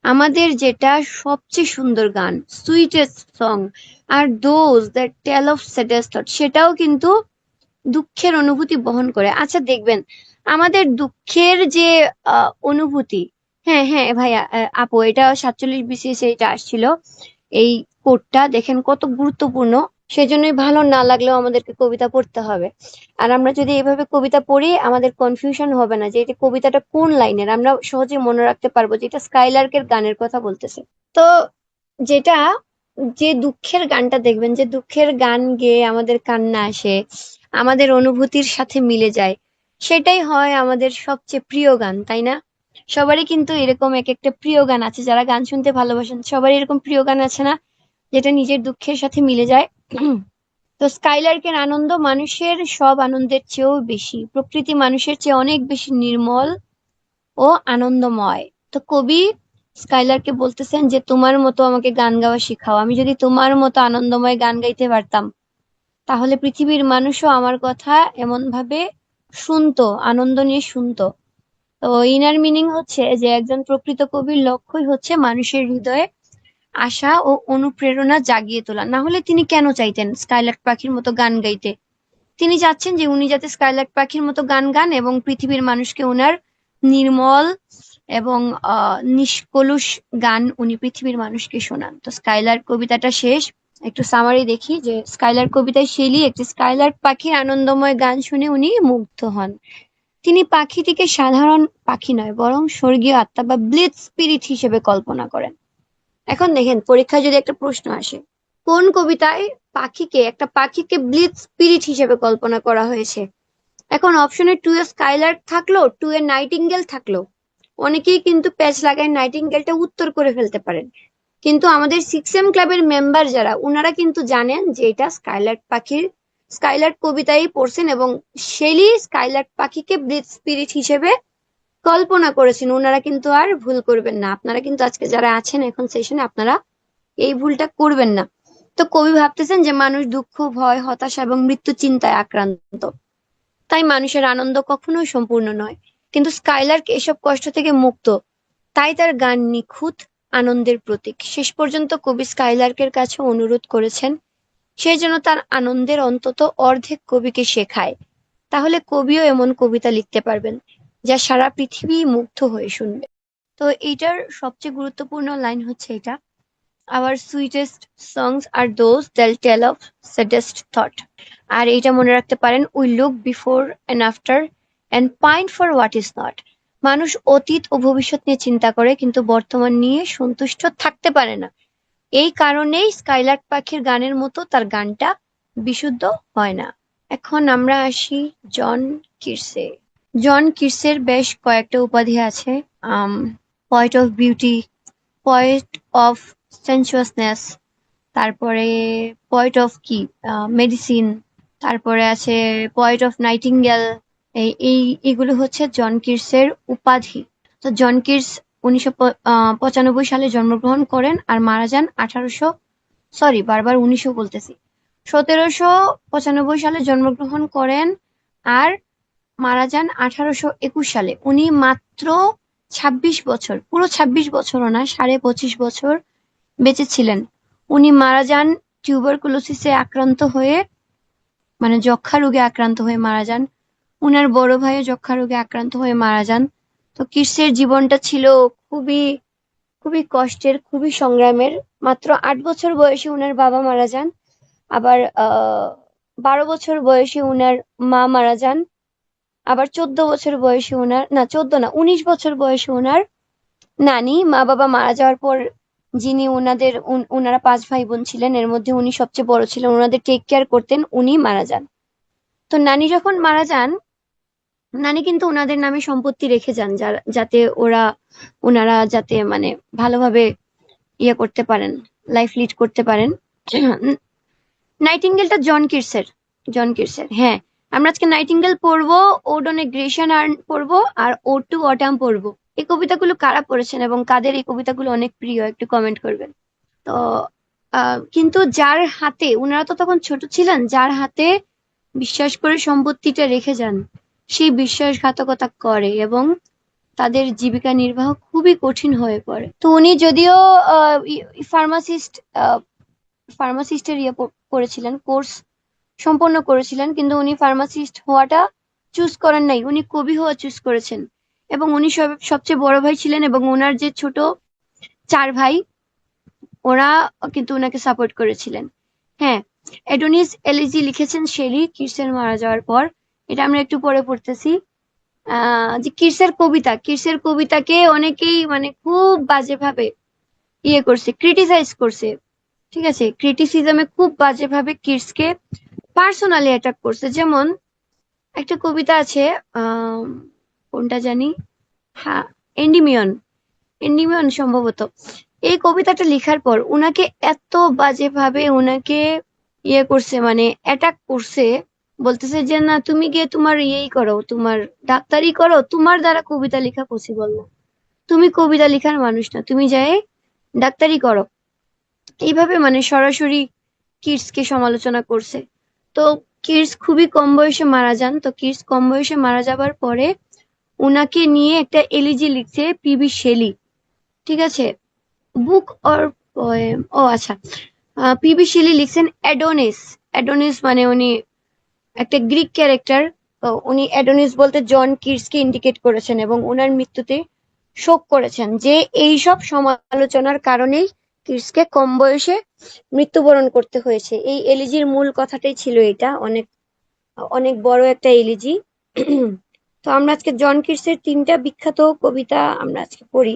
আমাদের যেটা সবচেয়ে সুন্দর গান, সুইটেস্ট সং, আর those that tell of saddest thought, সেটাও কিন্তু দুঃখের অনুভূতি বহন করে। আচ্ছা দেখবেন, আমাদের দুঃখের যে অনুভূতি, হ্যাঁ হ্যাঁ ভাইয়া, আপু এটা 47 BCS এটা আসছিল, এই কোডটা দেখেন কত গুরুত্বপূর্ণ। সেজন্যই ভালো না লাগলেও আমাদেরকে কবিতা পড়তে হবে। আর আমরা যদি এভাবে কবিতা পড়ি, আমাদের কনফিউশন হবে না যে এটা কবিতাটা কোন লাইনের, আমরা সহজে মনে রাখতে পারবো যে এটা স্কাইলার্কের গানের কথা বলতেছে। তো যেটা, যে দুঃখের গানটা দেখবেন, যে দুঃখের গান গেয়ে আমাদের কান্না আসে, আমাদের অনুভূতির সাথে মিলে যায়, সেটাই হয় আমাদের সবচেয়ে প্রিয় গান, তাই না? সবারই কিন্তু এরকম এক একটা প্রিয় গান আছে, যারা গান শুনতে ভালোবাসেন সবারই এরকম প্রিয় গান আছে না, যেটা নিজের দুঃখের সাথে মিলে যায়। তো স্কাইলার্কের আনন্দ মানুষের সব আনন্দের চেয়েও বেশি, প্রকৃতি মানুষের চেয়ে অনেক বেশি নির্মল ও আনন্দময়। তো কবি স্কাইলারকে বলতেছেন যে তোমার মতো আমাকে গান গাওয়া শিখাও, আমি যদি তোমার মতো আনন্দময় গান গাইতে পারতাম, তাহলে পৃথিবীর মানুষও আমার কথা এমন ভাবে শুনতো, আনন্দ নিয়ে শুনতো। তো ইনার মিনিং হচ্ছে যে একজন প্রকৃত কবির লক্ষ্যই হচ্ছে মানুষের হৃদয়ে আশা ও অনুপ্রেরণা জাগিয়ে তোলা। না হলে তিনি কেন চাইতেন স্কাইলার্ক পাখির মতো গান গাইতে? তিনি চাচ্ছেন যে উনি যাতে স্কাইলার্ক পাখির মতো গান গান এবং পৃথিবীর মানুষকে উনার নির্মল এবং নিষ্কলুষ গান উনি পৃথিবীর মানুষকে শোনান। তো স্কাইলার্ক কবিতাটা শেষ। একটু সামারি দেখি যে স্কাইলার্ক কবিতায় শেলি একটি স্কাইলার্ক পাখির আনন্দময় গান শুনে উনি মুগ্ধ হন। তিনি পাখিটিকে সাধারণ পাখি নয় বরং স্বর্গীয় আত্মা বা ব্লিথ স্পিরিট হিসেবে কল্পনা করেন। এখন দেখেন পরীক্ষায় যদি একটা প্রশ্ন আসে, কোন কবিতায় একটা পাখিকে ব্লিথ স্পিরিট হিসেবে কল্পনা করা হয়েছে? এখন অপশনে 2 এ স্কাইলার্ক থাকলো, 2 এ নাইটিঙ্গেল থাকলো। অনেকেই কিন্তু প্যাচ লাগায় নাইটিঙ্গেলটা উত্তর করে ফেলতে পারেন, কিন্তু আমাদের 6M ক্লাবের মেম্বার যারা উনারা কিন্তু জানেন যে এটা স্কাইলার্ক কবিতায় পড়ছেন এবং শেলি স্কাইলার্ক পাখিকে ব্লিথ স্পিরিট হিসেবে কল্পনা করেছেন। উনারা কিন্তু আর ভুল করবেন না। আপনারা কিন্তু আজকে যারা আছেন এখন সেশনে, আপনারা এই ভুলটা করবেন না। তো কবি ভাবতেছেন যে মানুষ দুঃখ, ভয়, হতাশা এবং মৃত্যু চিন্তায় আক্রান্ত, তাই মানুষের আনন্দ কখনোই সম্পূর্ণ নয়। কিন্তু স্কাইলার্ক এসব কষ্ট থেকে মুক্ত, তাই তার গান নিখুঁত আনন্দের প্রতীক। শেষ পর্যন্ত কবি স্কাইলার্কের কাছে অনুরোধ করেছেন সে যেন তার আনন্দের অন্তত অর্ধেক কবিকে শেখায়, তাহলে কবিও এমন কবিতা লিখতে পারবেন যা সারা পৃথিবী মুগ্ধ হয়ে শুনবে। তো এইটার সবচেয়ে গুরুত্বপূর্ণ লাইন হচ্ছে এটা, our sweetest songs are those that tell of saddest thought. আর এইটা মনে রাখতে পারেন, we look before and after and pine for what is not. মানুষ অতীত ও ভবিষ্যৎ নিয়ে চিন্তা করে কিন্তু বর্তমান নিয়ে সন্তুষ্ট থাকতে পারে না। এই কারণেই স্কাইলার্ক পাখির গানের মতো তার গানটা বিশুদ্ধ হয় না। এখন আমরা আসি জন কিটসে। জন কিটসের বেশ কয়েকটা উপাধি আছে, poet of beauty, poet of sensuousness, তারপরে পয়েট অফ কি মেডিসিন, তারপরে আছে পয়েট অফ নাইটিঙ্গেল। এইগুলো হচ্ছে জন কিটসের উপাধি। তো জন কিটস 1995 সালে জন্মগ্রহণ করেন আর মারা যান 1795 সালে জন্মগ্রহণ করেন আর মারা যান 1821 সালে। উনি মাত্র 26 বছর, পুরো 26 বছরও না, 25.5 বছর বেঁচে ছিলেন। উনি মারা যান টিউবারকুলোসিসে আক্রান্ত হয়ে, মানে যক্ষা রোগে আক্রান্ত হয়ে মারা যান। উনার বড় ভাইও যক্ষা রোগে আক্রান্ত হয়ে মারা যান। তো কিটসের জীবনটা ছিল খুবই খুবই কষ্টের, খুবই সংগ্রামের। মাত্র 8 বছর বয়সে উনার বাবা মারা যান, আবার 12 বছর বয়সে উনার মা মারা যান, আবার 14 বছর বয়সে উনার, না 14 না, 19 বছর বয়সে উনার নানি। মা বাবা মারা যাওয়ার পর যিনি উনারা 5 ভাই বোন ছিলেন, এর মধ্যে উনি সবচেয়ে বড় ছিলেন, ওনাদের টেক কেয়ার করতেন, উনি মারা যান। তো নানি যখন মারা যান, নানি কিন্তু ওনাদের নামে সম্পত্তি রেখে যান, যাতে ওনারা যাতে মানে ভালোভাবে ইয়ে করতে পারেন, লাইফ লিড করতে পারেন। নাইটিঙ্গেলটা জন কিটসের, হ্যাঁ। আমরা আজকে নাইটিঙ্গেল পড়বো, ওডনে গ্রেশন আর্ন পড়বো, আর ও টু অটাম পড়বো। এই কবিতাগুলো কারা পড়েছেন এবং কাদের এই কবিতাগুলো অনেক প্রিয় একটু কমেন্ট করবেন। তো কিন্তু যার হাতে, উনারা তো তখন ছোট ছিলেন, যার হাতে বিশ্বাস করে সম্পত্তিটা রেখে যান, সেই বিশ্বাসঘাতকতা করে এবং তাদের জীবিকা নির্বাহ খুবই কঠিন হয়ে পড়ে। তো উনি যদিও ফার্মাসিস্টের করেছিলেন, কোর্স সম্পন্ন করেছিলেন, কিন্তু উনি ফার্মাসিস্ট হওয়াটা চুজ করেন নাই, উনি কবি হওয়া চুজ করেছেন। এবং উনি সবচেয়ে বড় ভাই ছিলেন এবং ওনার যে ছোট 4 ভাই, ওরা কিন্তু ওনাকে সাপোর্ট করেছিলেন। হ্যাঁ, এডোনিস এলিজি লিখেছেন শেলি কিটসের মারা যাওয়ার পর। এটা আমরা একটু পরে পড়তেছি। যে কিটসের কবিতাকে অনেকেই মানে খুব বাজেভাবে ক্রিটিসাইজ করছে। ঠিক আছে, ক্রিটিসিজমে খুব বাজেভাবে কিটসকে পার্সোনালি অ্যাটাক করছে। যেমন একটা কবিতা আছে, কোনটা জানি, হ্যাঁ, এন্ডিমিয়ন সম্ভবত। এই কবিতাটা লেখার পর উনাকে এত বাজেভাবে উনাকে করছে, মানে অ্যাটাক করছে, বলতেছে যে না, তুমি গিয়ে তোমার করো, তোমার ডাক্তারি করো, তোমার দ্বারা কবিতা লেখা পসিবল না, তুমি কবিতা লেখার মানুষ না, তুমি যাই ডাক্তারি করো। এইভাবে মানে সরাসরি কিটসকে সমালোচনা করছে। তো কিটস খুবই কম বয়সে মারা যান। তো কিটস কম বয়সে মারা যাবার পরে উনাকে নিয়ে একটা এলিজি লিখছে পিবি শেলি। ঠিক আছে, বুক অর পোয়েম, ও আচ্ছা, পিবি শেলি লিখছেন অ্যাডোনিস। মানে উনি একটা গ্রিক ক্যারেক্টার, উনি অ্যাডোনিস বলতে জন কিটসকে ইন্ডিকেট করেছেন এবং ওনার মৃত্যুতে শোক করেছেন, যে এই সব সমালোচনার কারণেই কিটসকে কম বয়সে মৃত্যুবরণ করতে হয়েছে। এই এলিজির মূল কথাটাই ছিল এটা, অনেক অনেক বড় একটা এলিজি। তো আমরা আজকে জন কিটসের 3টা বিখ্যাত কবিতা আমরা আজকে পড়ি।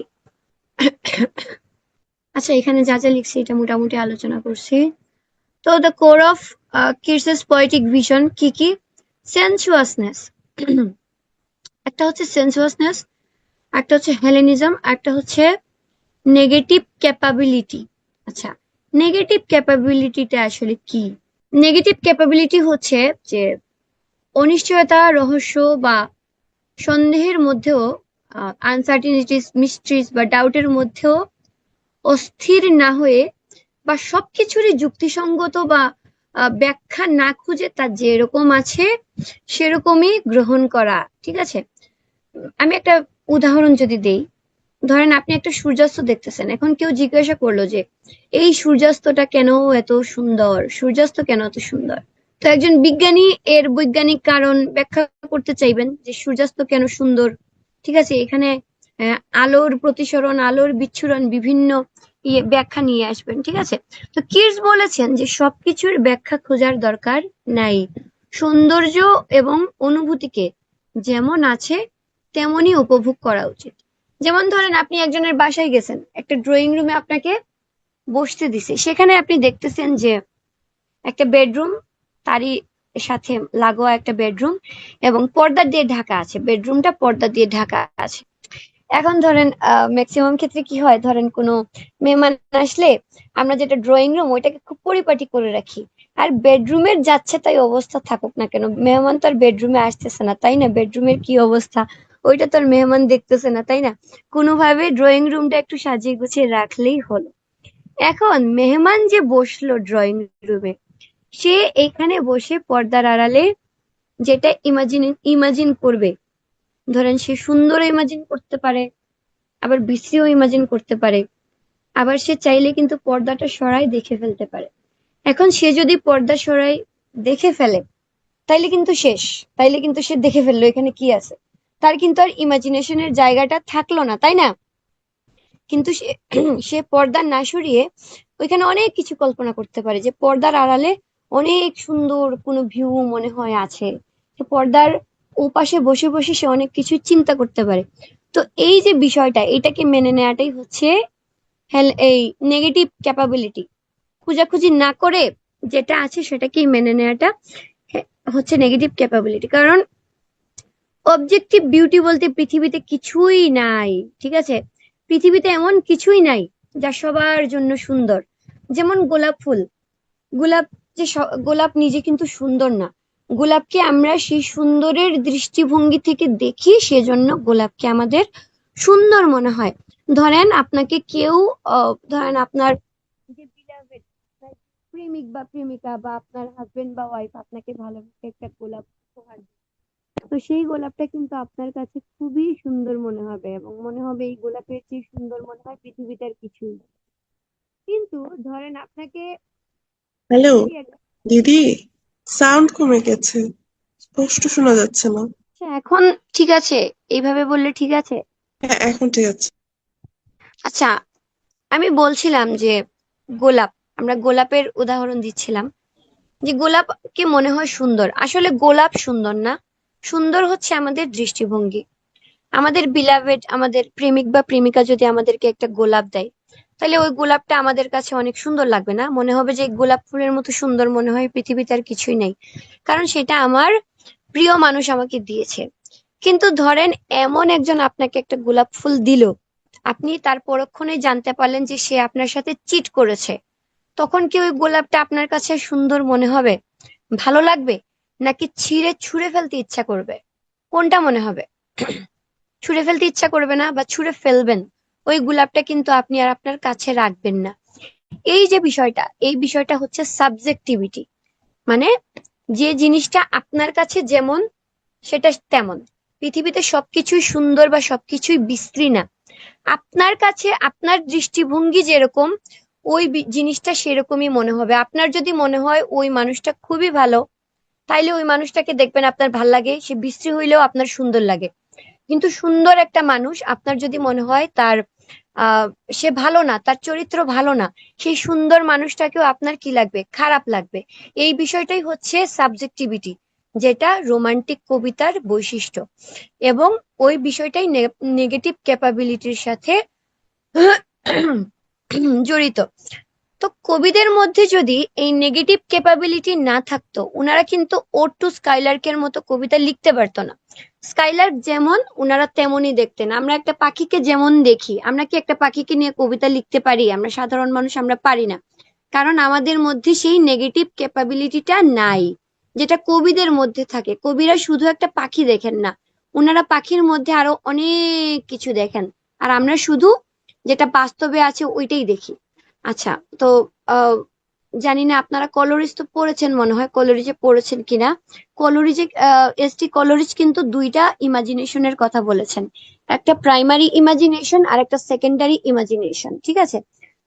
আচ্ছা, এখানে যা যা লিখছি এটা মোটামুটি আলোচনা করছি। তো the core of Keats's poetic vision কি কি? সেনসুয়াসনেস, একটা হচ্ছে সেনসুয়াসনেস, একটা হচ্ছে হেলেনিজম, একটা হচ্ছে নেগেটিভ ক্যাপাবিলিটি। আচ্ছা, নেগেটিভ ক্যাপাবিলিটিটা আসলে কি? নেগেটিভ ক্যাপাবিলিটি হচ্ছে যে অনিশ্চয়তা, রহস্য বা সন্দেহের মধ্যেও, আনসার্টিনিটিস, মিস্ট্রিজ বা ডাউটের মধ্যেও অস্থির না হয়ে বা সবকিছুরই যুক্তিসঙ্গত বা ব্যাখ্যা না খুঁজে তা যেরকম আছে সেরকমই গ্রহণ করা। ঠিক আছে, আমি একটা উদাহরণ যদি দেই, ধরেন আপনি একটা সূর্যাস্ত দেখতেছেন, এখন কেউ জিজ্ঞাসা করলো যে এই সূর্যাস্তটা কেন এত সুন্দর, সূর্যাস্ত কেন এত সুন্দর? তো একজন বিজ্ঞানী এর বৈজ্ঞানিক কারণ ব্যাখ্যা করতে চাইবেন যে সূর্যাস্ত কেন সুন্দর। ঠিক আছে, এখানে আলোর প্রতিসরণ, আলোর বিচ্ছুরণ, বিভিন্ন ব্যাখ্যা নিয়ে আসবেন। ঠিক আছে, তো কিটস বলেছেন যে সবকিছুর ব্যাখ্যা খোঁজার দরকার নাই, সৌন্দর্য এবং অনুভূতিকে যেমন আছে তেমনই উপভোগ করা উচিত। যেমন ধরেন আপনি একজনের বাসায় গেছেন, একটা ড্রয়িং রুমে আপনাকে বসতে দিছে, সেখানে আপনি দেখতেছেন যে একটা বেডরুম, তারই সাথে লাগোয়া একটা বেডরুম এবং পর্দা দিয়ে ঢাকা আছে, বেডরুমটা পর্দা দিয়ে ঢাকা আছে। এখন ধরেন ম্যাক্সিমাম ক্ষেত্রে কি হয়, ধরেন কোনো মেহমান আসলে আমরা যেটা ড্রয়িং রুম ওইটাকে খুব পরিপাটি করে রাখি, আর বেডরুমের যাচ্ছে তাই অবস্থা থাকুক না কেন, মেহমান তো আর বেডরুমে আসতেছে না, তাই না? বেডরুমের কি অবস্থা ওইটা তো আর মেহমান দেখতেছে না, তাই না? কোনোভাবে ড্রয়িং রুমটা একটু সাজিয়ে গুছিয়ে রাখলেই হলো। এখন মেহমান যে বসলো ড্রয়িং রুমে, সে এখানে বসে পর্দার আড়ালে যেটা ইমাজিন করবে, ধরেন সে সুন্দর ইমাজিন করতে পারে, আবার বিশ্রীও ইমাজিন করতে পারে, আবার সে চাইলে কিন্তু পর্দাটা সরাই দেখে ফেলতে পারে। এখন সে যদি পর্দা সরাই দেখে ফেলে তাইলে কিন্তু শেষ, তাইলে কিন্তু সে দেখে ফেললো এখানে কি আছে, তার কিন্তু আর ইমাজিনেশনের জায়গাটা থাকলো না, তাই না? কিন্তু সে সে পর্দা না সরিয়ে ওইখানে অনেক কিছু কল্পনা করতে পারে, যে পর্দার আড়ালে অনেক সুন্দর কোনো ভিউ মনে হয় আছে, সে পর্দার ওপাশে বসে বসে সে অনেক কিছু চিন্তা করতে পারে। তো এই যে বিষয়টা, এটাকে মেনে নেওয়াটাই হচ্ছে এই নেগেটিভ ক্যাপাবিলিটি। খোঁজাখুঁজি না করে যেটা আছে সেটাকেই মেনে নেওয়াটা হচ্ছে নেগেটিভ ক্যাপাবিলিটি। কারণ অবজেক্টিভ বিউটি বলতে পৃথিবীতে কিছুই নাই। ঠিক আছে, পৃথিবীতে এমন কিছুই নাই যা সবার জন্য সুন্দর। যেমন গোলাপ ফুল, গোলাপ যে গোলাপ নিজে কিন্তু সুন্দর না, গোলাপকে আমরা সেই সুন্দরের দৃষ্টিভঙ্গি থেকে দেখি, সেজন্য গোলাপকে আমাদের সুন্দর মনে হয়। ধরেন আপনাকে কেউ ধরেন আপনার যে beloved, প্রেমিক বা প্রেমিকা বা আপনার হাজবেন্ড বা ওয়াইফ আপনাকে ভালোবেসে একটা গোলাপ উপহার দিল। তো সেই গোলাপটা কিন্তু আপনার কাছে খুবই সুন্দর মনে হবে এবং মনে হবে এই গোলাপের চেয়ে সুন্দর মনে হয় পৃথিবীতে আর কিছুই নেই। কিন্তু ধরেন আপনাকে হ্যালো যদি দিদি, সাউন্ড কমে গেছে, স্পষ্ট শোনা যাচ্ছে না। আচ্ছা, এখন ঠিক আছে? এইভাবে বললে ঠিক আছে? হ্যাঁ, এখন ঠিক আছে। আচ্ছা, আমি বলছিলাম যে গোলাপ, আমরা গোলাপের উদাহরণ দিচ্ছিলাম, যে গোলাপকে মনে হয় সুন্দর, আসলে গোলাপ সুন্দর না, সুন্দর হচ্ছে আমাদের দৃষ্টিভঙ্গি। আমাদের বিলাভেড, আমাদের প্রেমিক বা প্রেমিকা যদি আমাদেরকে একটা গোলাপ দেয়, তাহলে ওই গোলাপটা আমাদের কাছে অনেক সুন্দর লাগবে না? মনে হবে যে গোলাপ ফুলের মতো সুন্দর মনে হয় পৃথিবীতে আর কিছুই নেই, কারণ সেটা আমার প্রিয় মানুষ আমাকে দিয়েছে। কিন্তু ধরেন এমন একজন আপনাকে একটা গোলাপ ফুল দিল, আপনি তার পরক্ষণে জানতে পারলেন যে সে আপনার সাথে চিট করেছে, তখন কি ওই গোলাপটা আপনার কাছে সুন্দর মনে হবে, ভালো লাগবে, নাকি ছিঁড়ে ছুঁড়ে ফেলতে ইচ্ছা করবে? কোনটা মনে হবে? ছুঁড়ে ফেলতে ইচ্ছা করবে না বা ছুঁড়ে ফেলবেন, ওই গোলাপটা কিন্তু আপনি আর আপনার কাছে রাখবেন না। এই যে বিষয়টা, এই বিষয়টা হচ্ছে সাবজেক্টিভিটি। মানে যে জিনিসটা আপনার কাছে যেমন সেটা তেমন, পৃথিবীতে সবকিছুই সুন্দর বা সবকিছুই বিশ্রী না। আপনার কাছে আপনার দৃষ্টিভঙ্গি যেরকম, ওই জিনিসটা সেরকমই মনে হবে। আপনার যদি মনে হয় ওই মানুষটা খুবই ভালো, তাইলে ওই মানুষটাকে দেখবেন আপনার ভাল লাগে, সে বিশ্রী হইলেও আপনার সুন্দর লাগে। কিন্তু সুন্দর একটা মানুষ আপনার যদি মনে হয় তার আহ সে ভালো না, তার চরিত্র ভালো না, সেই সুন্দর মানুষটাকেও আপনার কি লাগবে, খারাপ লাগবে। এই বিষয়টাই হচ্ছে সাবজেক্টিভিটি, যেটা রোমান্টিক কবিতার বৈশিষ্ট্য, এবং ওই বিষয়টাই নেগেটিভ ক্যাপাবিলিটির সাথে জড়িত। তো কবিদের মধ্যে যদি এই নেগেটিভ ক্যাপাবিলিটি না থাকতো, ওনারা কিন্তু ওড টু স্কাইলার্কের মতো কবিতা লিখতে পারতো না। স্কাইলার্ক যেমন, ওনারা তেমনই দেখতেন। আমরা একটা পাখিকে যেমন দেখি, আমরা কি একটা পাখিকে নিয়ে কবিতা লিখতে পারি? আমরা সাধারণ মানুষ আমরা পারি না, কারণ আমাদের মধ্যে সেই নেগেটিভ ক্যাপাবিলিটিটা নাই, যেটা কবিদের মধ্যে থাকে। কবিরা শুধু একটা পাখি দেখেন না, ওনারা পাখির মধ্যে আরো অনেক কিছু দেখেন, আর আমরা শুধু যেটা বাস্তবে আছে ওইটাই দেখি। আচ্ছা, তো আহ, জানি না আপনারা কলোরিজ তো পড়েছেন, মনে হয় কলোরিজে পড়েছেন কিনা। কলোরিজে এসটি কলোরিজ কিন্তু দুইটা ইমাজিনেশনের কথা বলেছেন, একটা প্রাইমারি ইমাজিনেশন আর একটা সেকেন্ডারি ইমাজিনেশন, ঠিক আছে?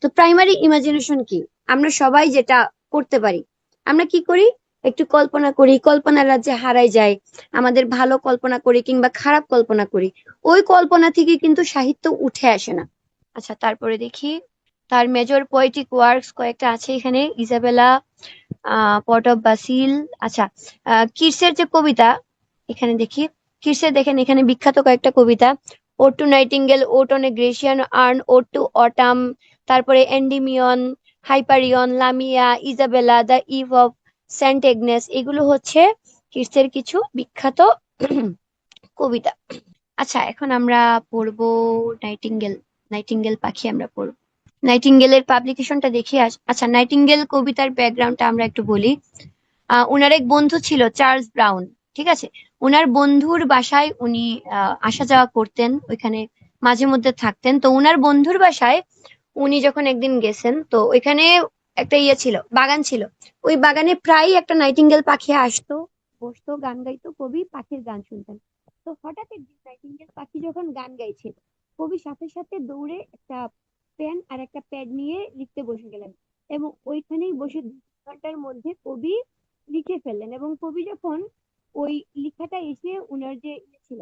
তো প্রাইমারি ইমাজিনেশন কি? আমরা সবাই যেটা করতে পারি, আমরা কি করি, একটু কল্পনা করি, কল্পনার রাজ্যে হারাই যায়, আমাদের ভালো কল্পনা করি কিংবা খারাপ কল্পনা করি, ওই কল্পনা থেকে কিন্তু সাহিত্য উঠে আসে না। আচ্ছা, তারপরে দেখি তার মেজর পোয়েটিক ওয়ার্কস কয়েকটা আছে এখানে, ইজাবেলা, পট অফ বাসিল। আচ্ছা, কিটসের যে কবিতা, এখানে দেখি, কিটসের দেখেন এখানে বিখ্যাত কয়েকটা কবিতা: ode to nightingale, ode on a Grecian urn, ode to autumn, তারপরে Endymion, Hyperion, Lamia, Isabella, the eve of Saint Agnes. এগুলো হচ্ছে কিটসের কিছু বিখ্যাত কবিতা। আচ্ছা, এখন আমরা পড়বো নাইটিঙ্গেল। নাইটিঙ্গেল পাখি আমরা পড়বো। নাইটিঙ্গেলের পাবলিকেশনটা দেখি। আচ্ছা, নাইটিঙ্গেল কবিতার ব্যাকগ্রাউন্ডটা আমরা একটু বলি। উনার এক বন্ধু ছিল চার্লস ব্রাউন, ঠিক আছে? উনার বন্ধুর বাসায় উনি আসা যাওয়া করতেন, ওইখানে মাঝে মধ্যে থাকতেন। তো উনার বন্ধুর বাসায় উনি যখন একদিন গেছেন, তো ওইখানে একটা ইয়ে ছিল, বাগান ছিল। ওই বাগানে প্রায় একটা নাইটিঙ্গেল পাখি আসতো, বসতো, গান গাইতো, কবি পাখির গান শুনতেন। তো হঠাৎ একদিন নাইটিঙ্গেল পাখি যখন গান গাইছিল, কবি সাথে সাথে দৌড়ে একটা পেন আর একটা প্যাড নিয়ে লিখতে বসে গেলেন, এবং ওইখানেই বসে 2 ঘন্টার মধ্যে কবি লিখে ফেললেন। এবং কবি যখন ওই লেখাটা এসে উনার যে ইয়ে ছিল,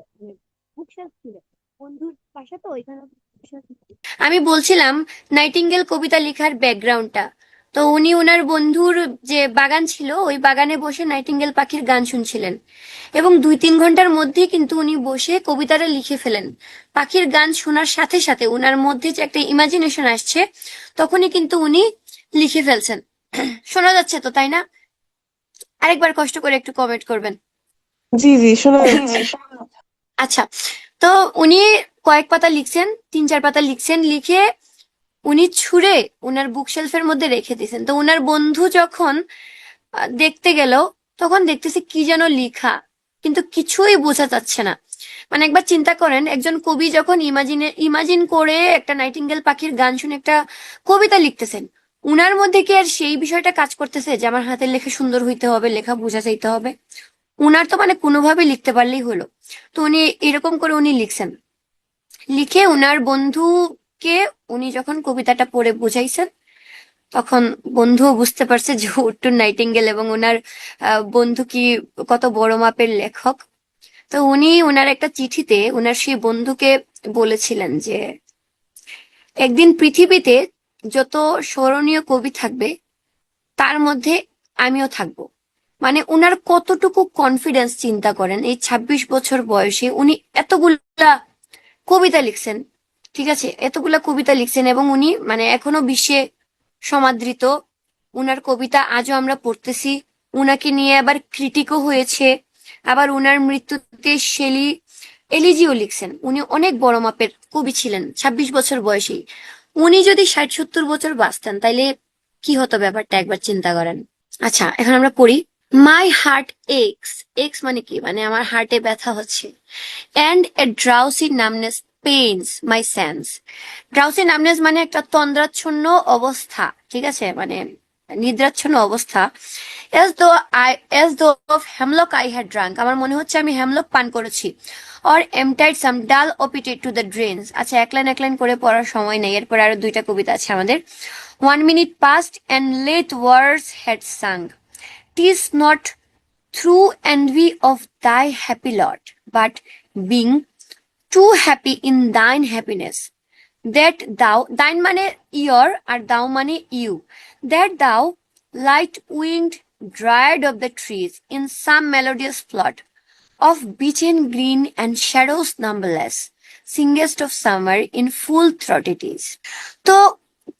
বুকশেলফ ছিল, বন্ধুর বাসা তো ওইখানে bookshelf ছিল। আমি বলছিলাম নাইটিঙ্গেল কবিতা লেখার ব্যাকগ্রাউন্ডটা। তো উনি ওনার বন্ধুর যে বাগান ছিল, ওই বাগানে বসে নাইটিঙ্গেল পাখির গান শুনছিলেন, এবং 2-3 ঘন্টার মধ্যে কিন্তু উনি বসে কবিতাটা লিখে ফেলেন। পাখির গান শোনার সাথে সাথে উনার মধ্যে যে একটা ইমাজিনেশন আসছে, তখনই কিন্তু উনি লিখে ফেলছেন। শোনা যাচ্ছে তো, তাই না? আরেকবার কষ্ট করে একটু কমেন্ট করবেন। জি জি, শোনা যাচ্ছে। আচ্ছা, তো উনি কয়েক পাতা লিখছেন, 3-4 পাতা লিখছেন, লিখে উনি ছুঁড়ে উনার বুকশেলফের মধ্যে রেখে দিয়েছেন। তো উনার বন্ধু যখন দেখতে গেল, তখন দেখতেছে কি যেন লিখা, কিন্তু কিছুই বোঝা যাচ্ছে না। মানে একবার চিন্তা করেন, একজন কবি যখন ইমাজিন করে একটা নাইটিঙ্গেল পাখির গান শুনে একটা কবিতা লিখতেছেন, উনার মধ্যে কি আর সেই বিষয়টা কাজ করতেছে যে আমার হাতের লেখা সুন্দর হইতে হবে, লেখা বোঝা যাইতে হবে? উনার তো মানে কোনোভাবে লিখতে পারলেই হলো। তো উনি এরকম করে উনি লিখছেন, লিখে উনার বন্ধুকে উনি যখন কবিতাটা পড়ে বুঝাইছেন, তখন বন্ধুও বুঝতে পারছে যে উট্টু নাইটিঙ্গেল এবং ওনার বন্ধু কি কত বড় মাপের লেখক। তো উনি ওনার একটা চিঠিতে ওনার সেই বন্ধুকে বলেছিলেন যে একদিন পৃথিবীতে যত স্মরণীয় কবি থাকবে, তার মধ্যে আমিও থাকবো। মানে উনার কতটুকু কনফিডেন্স, চিন্তা করেন, এই 26 বছর বয়সে উনি এতগুলা কবিতা লিখছেন, ঠিক আছে? এতগুলা কবিতা লিখছেন, এবং উনি মানে এখনো বিশ্বে সমাদৃত। উনার কবিতা আজও আমরা পড়তেছি। উনাকে নিয়ে আবার ক্রিটিকও হয়েছে। আবার উনার মৃত্যুতে এলিজিও লিখছেন। উনি অনেক বড় মাপের কবি ছিলেন 26 বছর বয়সেই। উনি যদি 60-70 বছর বাঁচতেন, তাইলে কি হতো ব্যাপারটা একবার চিন্তা করেন। আচ্ছা, এখন আমরা পড়ি। My heart x. এক্স মানে কি? মানে আমার হার্টে ব্যথা হচ্ছে। And a drowsy numbness pains my sense. Drowsy numbness মানে একটা তন্দ্রাচ্ছন্ন অবস্থা, ঠিক আছে? মানে নিদ্রাচ্ছন্ন অবস্থা। As though I as though of hemlock I had drunk. আমার মনে হচ্ছে আমি হেমলক পান করেছি। অর এমটাইড সাম ডাল অপিটেড টু দ্য ড্রেনস। আচ্ছা, এক লাইন করে পড়ার সময় নেই, এরপর আরো 2টা কবিতা আছে আমাদের। 1 minute passed and late words had sung. 'Tis not through envy of thy happy lot, but being too happy in thine happiness, that thou, thine মানে your আর thou মানে you, that thou, light winged dryad of the trees, in some melodious flood of beechen green and shadows numberless, singest of summer in full throatities. তো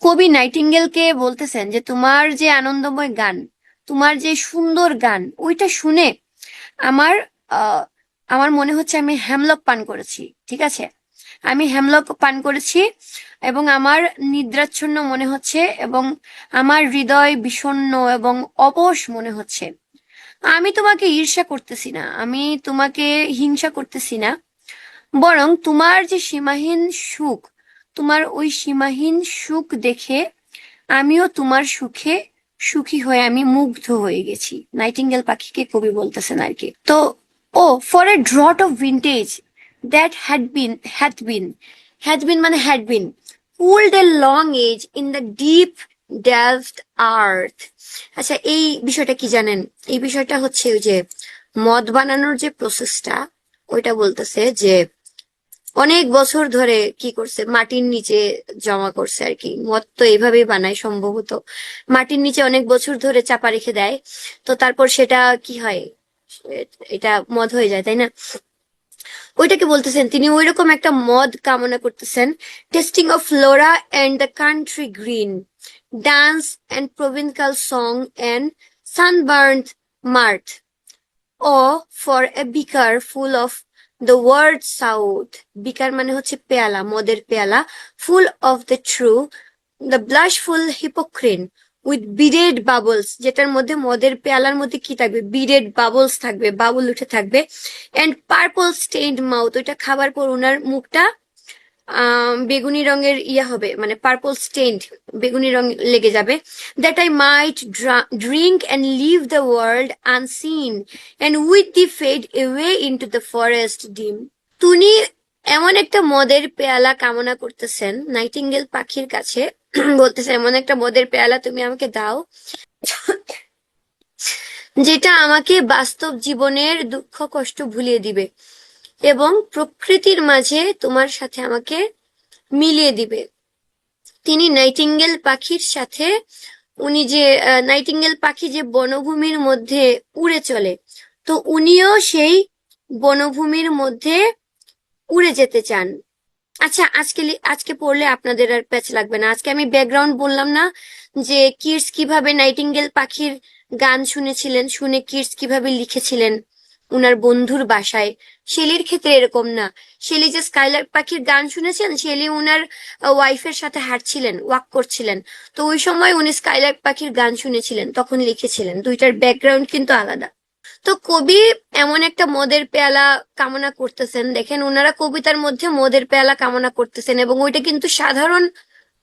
কবি নাইটিঙ্গেলকে বলতেছেন যে তোমার যে আনন্দময় গান, তোমার যে সুন্দর গান, ওইটা শুনে আমার আমার মনে হচ্ছে আমি হ্যামলক পান করেছি। ঠিক আছে, আমি হ্যামলক পান করেছি এবং আমার নিদ্রাচ্ছন্ন মনে হচ্ছে এবং আমার হৃদয় বিষণ্ণ এবং অবশ মনে হচ্ছে। আমি তোমাকে ঈর্ষা করতেছি না, আমি তোমাকে হিংসা করতেছি না, বরং তোমার যে সীমাহীন সুখ, তোমার ওই সীমাহীন সুখ দেখে আমিও তোমার সুখে সুখী হয়ে আমি মুগ্ধ হয়ে গেছি। নাইটিঙ্গেল পাখিকে কবি বলতেছেন আর কি। তো O for a draught of vintage that had been মানে had been cooled a long age in the deep delved earth. আচ্ছা, এই বিষয়টা কি জানেন? এই বিষয়টা হচ্ছে ওই যে মদ বানানোর যে প্রসেসটা, ওইটা বলতেছে যে অনেক বছর ধরে কি করছে, মাটির নিচে জমা করছে আর কি। মদ তো এইভাবেই বানায় সম্ভবত, মাটির নিচে অনেক বছর ধরে চাপা রেখে দেয়, তো তারপর সেটা কি হয়, এটা মদ হয়ে যায়, তাই না? ওইটাকে বলতেছেন তিনি ওইরকম একটা মদ কামনা করতেছেন। Tasting of Flora and the country green, dance and provincial song and sunburnt mirth, O for a beaker full of the warm south, beaker মানে হচ্ছে পেয়ালা, মদের পেয়ালা, full of the true, the blushful Hippocrene with beaded bubbles, যেটার মধ্যে মদের পেয়ালার মধ্যে কি থাকবে, বিডেড বাবলস থাকবে, বাবুল উঠে থাকবে, এন্ড পার্পল স্টেইনড মাউথ, ওইটা খাবার পর ওনার মুখটা বেগুনি রঙের হবে, মানে পার্পল স্টেইনড, বেগুনি রং লেগে যাবে। That I might drink and leave the world unseen and with thee fade away into the forest dim. তিনি এমন একটা মদের পেয়ালা কামনা করতেছেন নাইটিঙ্গেল পাখির কাছে, বলতেছে এমন একটা মদের পেয়ালা তুমি আমাকে দাও যেটা আমাকে বাস্তব জীবনের দুঃখ কষ্ট ভুলিয়ে দিবে এবং প্রকৃতির মাঝে তোমার সাথে আমাকে মিলিয়ে দিবে। তিনি নাইটিঙ্গেল পাখির সাথে, উনি যে নাইটিঙ্গেল পাখি যে বনভূমির মধ্যে উড়ে চলে, তো উনিও সেই বনভূমির মধ্যে উড়ে যেতে চান। আচ্ছা, আজকে পড়লে আপনাদের আর প্যাচ লাগবে না। আজকে আমি ব্যাকগ্রাউন্ড বললাম না যে কিডস কিভাবে নাইটিঙ্গেল পাখির গান শুনেছিলেন, শুনে কিডস কিভাবে লিখেছিলেন উনার বন্ধুর বাসায়। শেলির ক্ষেত্রে এরকম না, শেলি যে স্কাইলার্ক পাখির গান শুনেছেন, শেলি উনার ওয়াইফের সাথে হাঁটছিলেন, ওয়াক করছিলেন, তো ওই সময় উনি স্কাইলার্ক পাখির গান শুনেছিলেন, তখন লিখেছিলেন। দুইটার ব্যাকগ্রাউন্ড কিন্তু আলাদা। তো কবি এমন একটা মদের পেয়ালা কামনা করতেছেন, দেখেন ওনারা কবিতার মধ্যে মদের পেয়ালা কামনা করতেছেন এবং ওইটা কিন্তু সাধারণ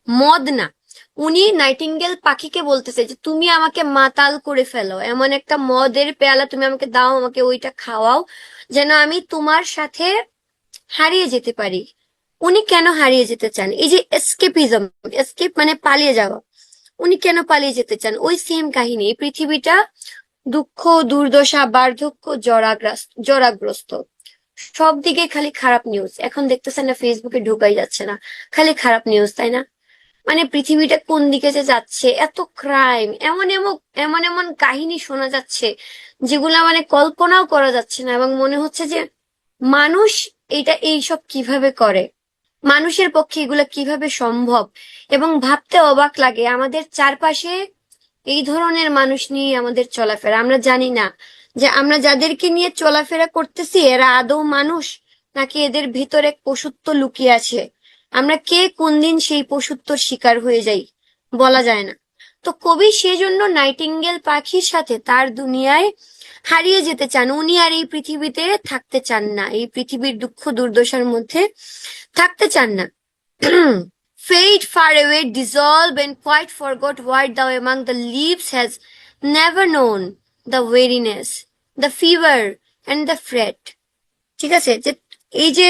মদ না। উনি নাইটিঙ্গেল পাখিকে বলতেছে যে তুমি আমাকে মাতাল করে ফেলো, এমন একটা মদের পেয়ালা তুমি আমাকে দাও, আমাকে ওইটা খাওয়াও যেন আমি তোমার সাথে হারিয়ে যেতে পারি। উনি কেন হারিয়ে যেতে চান? এই যে এসকেপিজম, এসকেপ মানে পালিয়ে যাওয়া, উনি কেন পালিয়ে যেতে চান? ওই সেম কাহিনী, এই পৃথিবীটা দুঃখ, দুর্দশা, বার্ধক্য, জরাগ্রস্ত, সব দিকে খালি খারাপ নিউজ। এখন দেখতেছেন না, ফেসবুকে ঢোকাই যাচ্ছে না, খালি খারাপ নিউজ, তাই না? মানে পৃথিবীটা কোন দিকে যে যাচ্ছে, এত ক্রাইম, এমন এমন এমন এমন কাহিনী শোনা যাচ্ছে যেগুলা মানে কল্পনাও করা যাচ্ছে না, এবং মনে হচ্ছে যে মানুষ এইসব কিভাবে করে, মানুষের পক্ষে এগুলা কিভাবে সম্ভব। এবং ভাবতে অবাক লাগে আমাদের চারপাশে এই ধরনের মানুষ নিয়ে আমাদের চলাফেরা। আমরা জানি না যে আমরা যাদেরকে নিয়ে চলাফেরা করতেছি এরা আদৌ মানুষ নাকি এদের ভিতরে পশুত্ব লুকিয়ে আছে। আমরা কে কোন দিন সেই পশুত্বর শিকার হয়ে যাই বলা যায় না। তো কবি সেজন্য নাইটিঙ্গেল পাখির সাথে তার দুনিয়ায় হারিয়ে যেতে চান। উনি আর এই পৃথিবীতে থাকতে চান না, এই পৃথিবীর দুঃখ দুর্দশার মধ্যে থাকতে চান না। Fade far away, dissolve and quite forgot what thou among the leaves has never known the weariness, the fever and the fret. ঠিক আছে, যে এই যে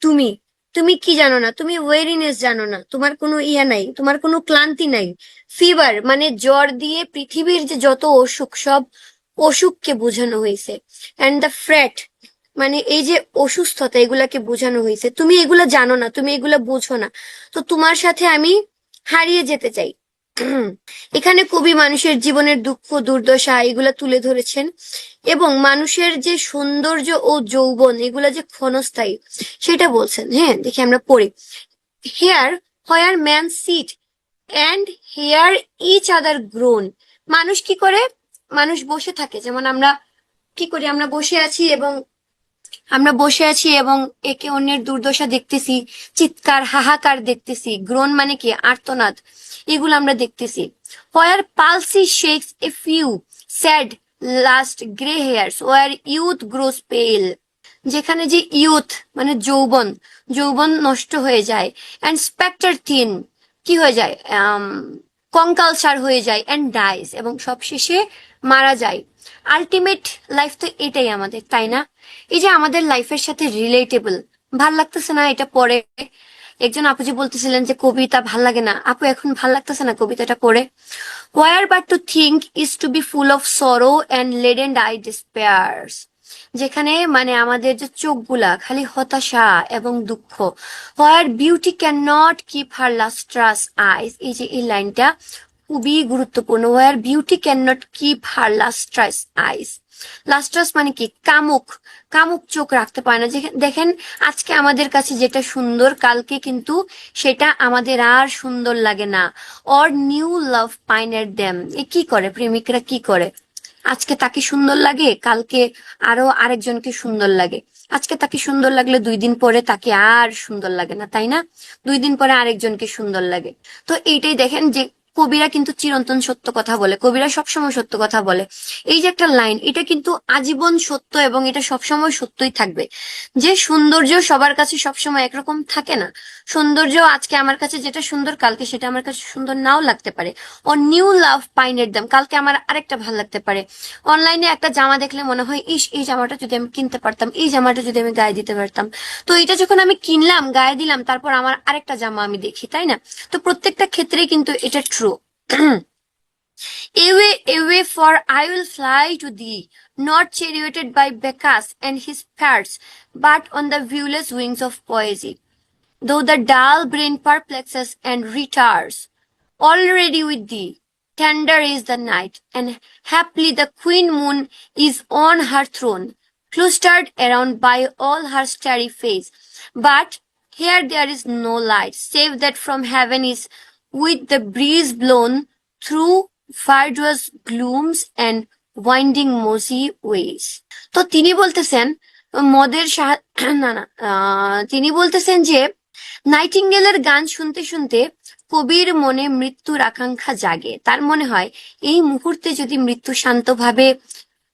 তুমি তুমি কি জানো না, তুমি ওয়েরিনেস জানো না, তোমার কোনো নাই, তোমার কোনো ক্লান্তি নাই। ফিভার মানে জ্বর দিয়ে পৃথিবীর যে যত অসুখ সব অসুখকে বোঝানো হয়েছে, অ্যান্ড দ্য ফ্রেট মানে এই যে অসুস্থতা, এগুলাকে বোঝানো হয়েছে। তুমি এগুলা জানো না, তুমি এগুলা বোঝো না, তো তোমার সাথে আমি হারিয়ে যেতে চাই। এখানে কবি মানুষের জীবনের দুঃখ দুর্দশা এগুলা তুলে ধরেছেন, এবং মানুষের যে সৌন্দর্য ও যৌবন এগুলা যে ক্ষণস্থায়ী সেটা বলছেন। হ্যাঁ, দেখি আমরা পড়ি। Here where men sit and hear each other groan. মানুষ কি করে? মানুষ বসে থাকে, যেমন আমরা কি করি, আমরা বসে আছি এবং একে অন্যের দুর্দশা দেখতেছি, চিৎকার হাহাকার দেখতেছি, গ্রোন মানে কি, আর্তনাদ, এগুলো আমরা দেখতেছি। Where palsy shakes a few sad last grey hairs where youth grows pale. যেখানে যে ইউথ মানে যৌবন, যৌবন নষ্ট হয়ে যায়, অ্যান্ড স্পেক্টার থিন কি হয়ে যায়, কঙ্কালসার হয়ে যায়, অ্যান্ড ডাইস এবং সবশেষে মারা যায়। আলটিমেট লাইফ তো এটাই আমাদের, তাই না? এই যে আমাদের লাইফের সাথে রিলেটেবল। ভাল লাগতেছে না এটা পড়ে? একজন আপুজি বলতেছিলেন যে কবিতা ভাল লাগে না। আপু, এখন ভাল লাগতেছে না কবিতাটা পড়ে? Where but to think is to be full of sorrow and leaden eyed despairs. যেখানে মানে আমাদের যে চোখগুলা খালি হতাশা এবং দুঃখ। Where beauty can not keep her lustrous eyes, এই যে এই লাইনটা খুবই গুরুত্বপূর্ণ। Where beauty can not keep her lustrous eyes. Lustrous মানে কি, কামুক, কামুক চোখ রাখতে পারে না। দেখেন আজকে আমাদের কাছে যেটা সুন্দর, কালকে কিন্তু সেটা আমাদের আর সুন্দর লাগে না। অর নিউ লাভ পাইনের দেম, এ কি করে, প্রেমিকরা কি করে, আজকে তাকে সুন্দর লাগে, কালকে আরো আরেকজনকে সুন্দর লাগে। আজকে তাকে সুন্দর লাগলে 2 দিন পরে তাকে আর সুন্দর লাগে না, তাই না? 2 দিন পরে আরেকজনকে সুন্দর লাগে। তো এইটাই দেখেন যে কবিরা কিন্তু চিরন্তন সত্য কথা বলে, কবিরা সবসময় সত্য কথা বলে। এই যে একটা লাইন, এটা কিন্তু আজীবন সত্য এবং এটা সবসময় সত্যই থাকবে, যে সৌন্দর্য সবার কাছে সবসময় একরকম থাকে না। সৌন্দর্য আজকে আমার কাছে যেটা সুন্দর, কালকে সেটা আমার কাছে সুন্দর নাও লাগতে পারে। ও নিউ লাভ পাইনের দাম, কালকে আমার আরেকটা ভালো লাগতে পারে। অনলাইনে একটা জামা দেখলে মনে হয়, ইস, এই জামাটা যদি আমি কিনতে পারতাম, এই জামাটা যদি আমি গায়ে দিতে পারতাম। তো এটা যখন আমি কিনলাম, গায়ে দিলাম, তারপর আমার আরেকটা জামা আমি দেখি, তাই না? তো প্রত্যেকটা ক্ষেত্রেই কিন্তু এটা true. Away, away, for I will fly to thee, not charioted by Bacchus and his parts, but on the viewless wings of poesy. Though the dull brain perplexes and retards, already with thee, tender is the night, and haply the queen moon is on her throne, clustered around by all her starry face. But here there is no light, save that from heaven is with the breeze blown through fardous glooms and winding mossy ways. তো তিনি বলতেছেন মদের না না তিনি বলতেছেন যে নাইটিঙ্গেলের গান শুনতে শুনতে কবির মনে মৃত্যুর আকাঙ্ক্ষা জাগে। তার মনে হয় এই মুহূর্তে যদি মৃত্যু শান্তভাবে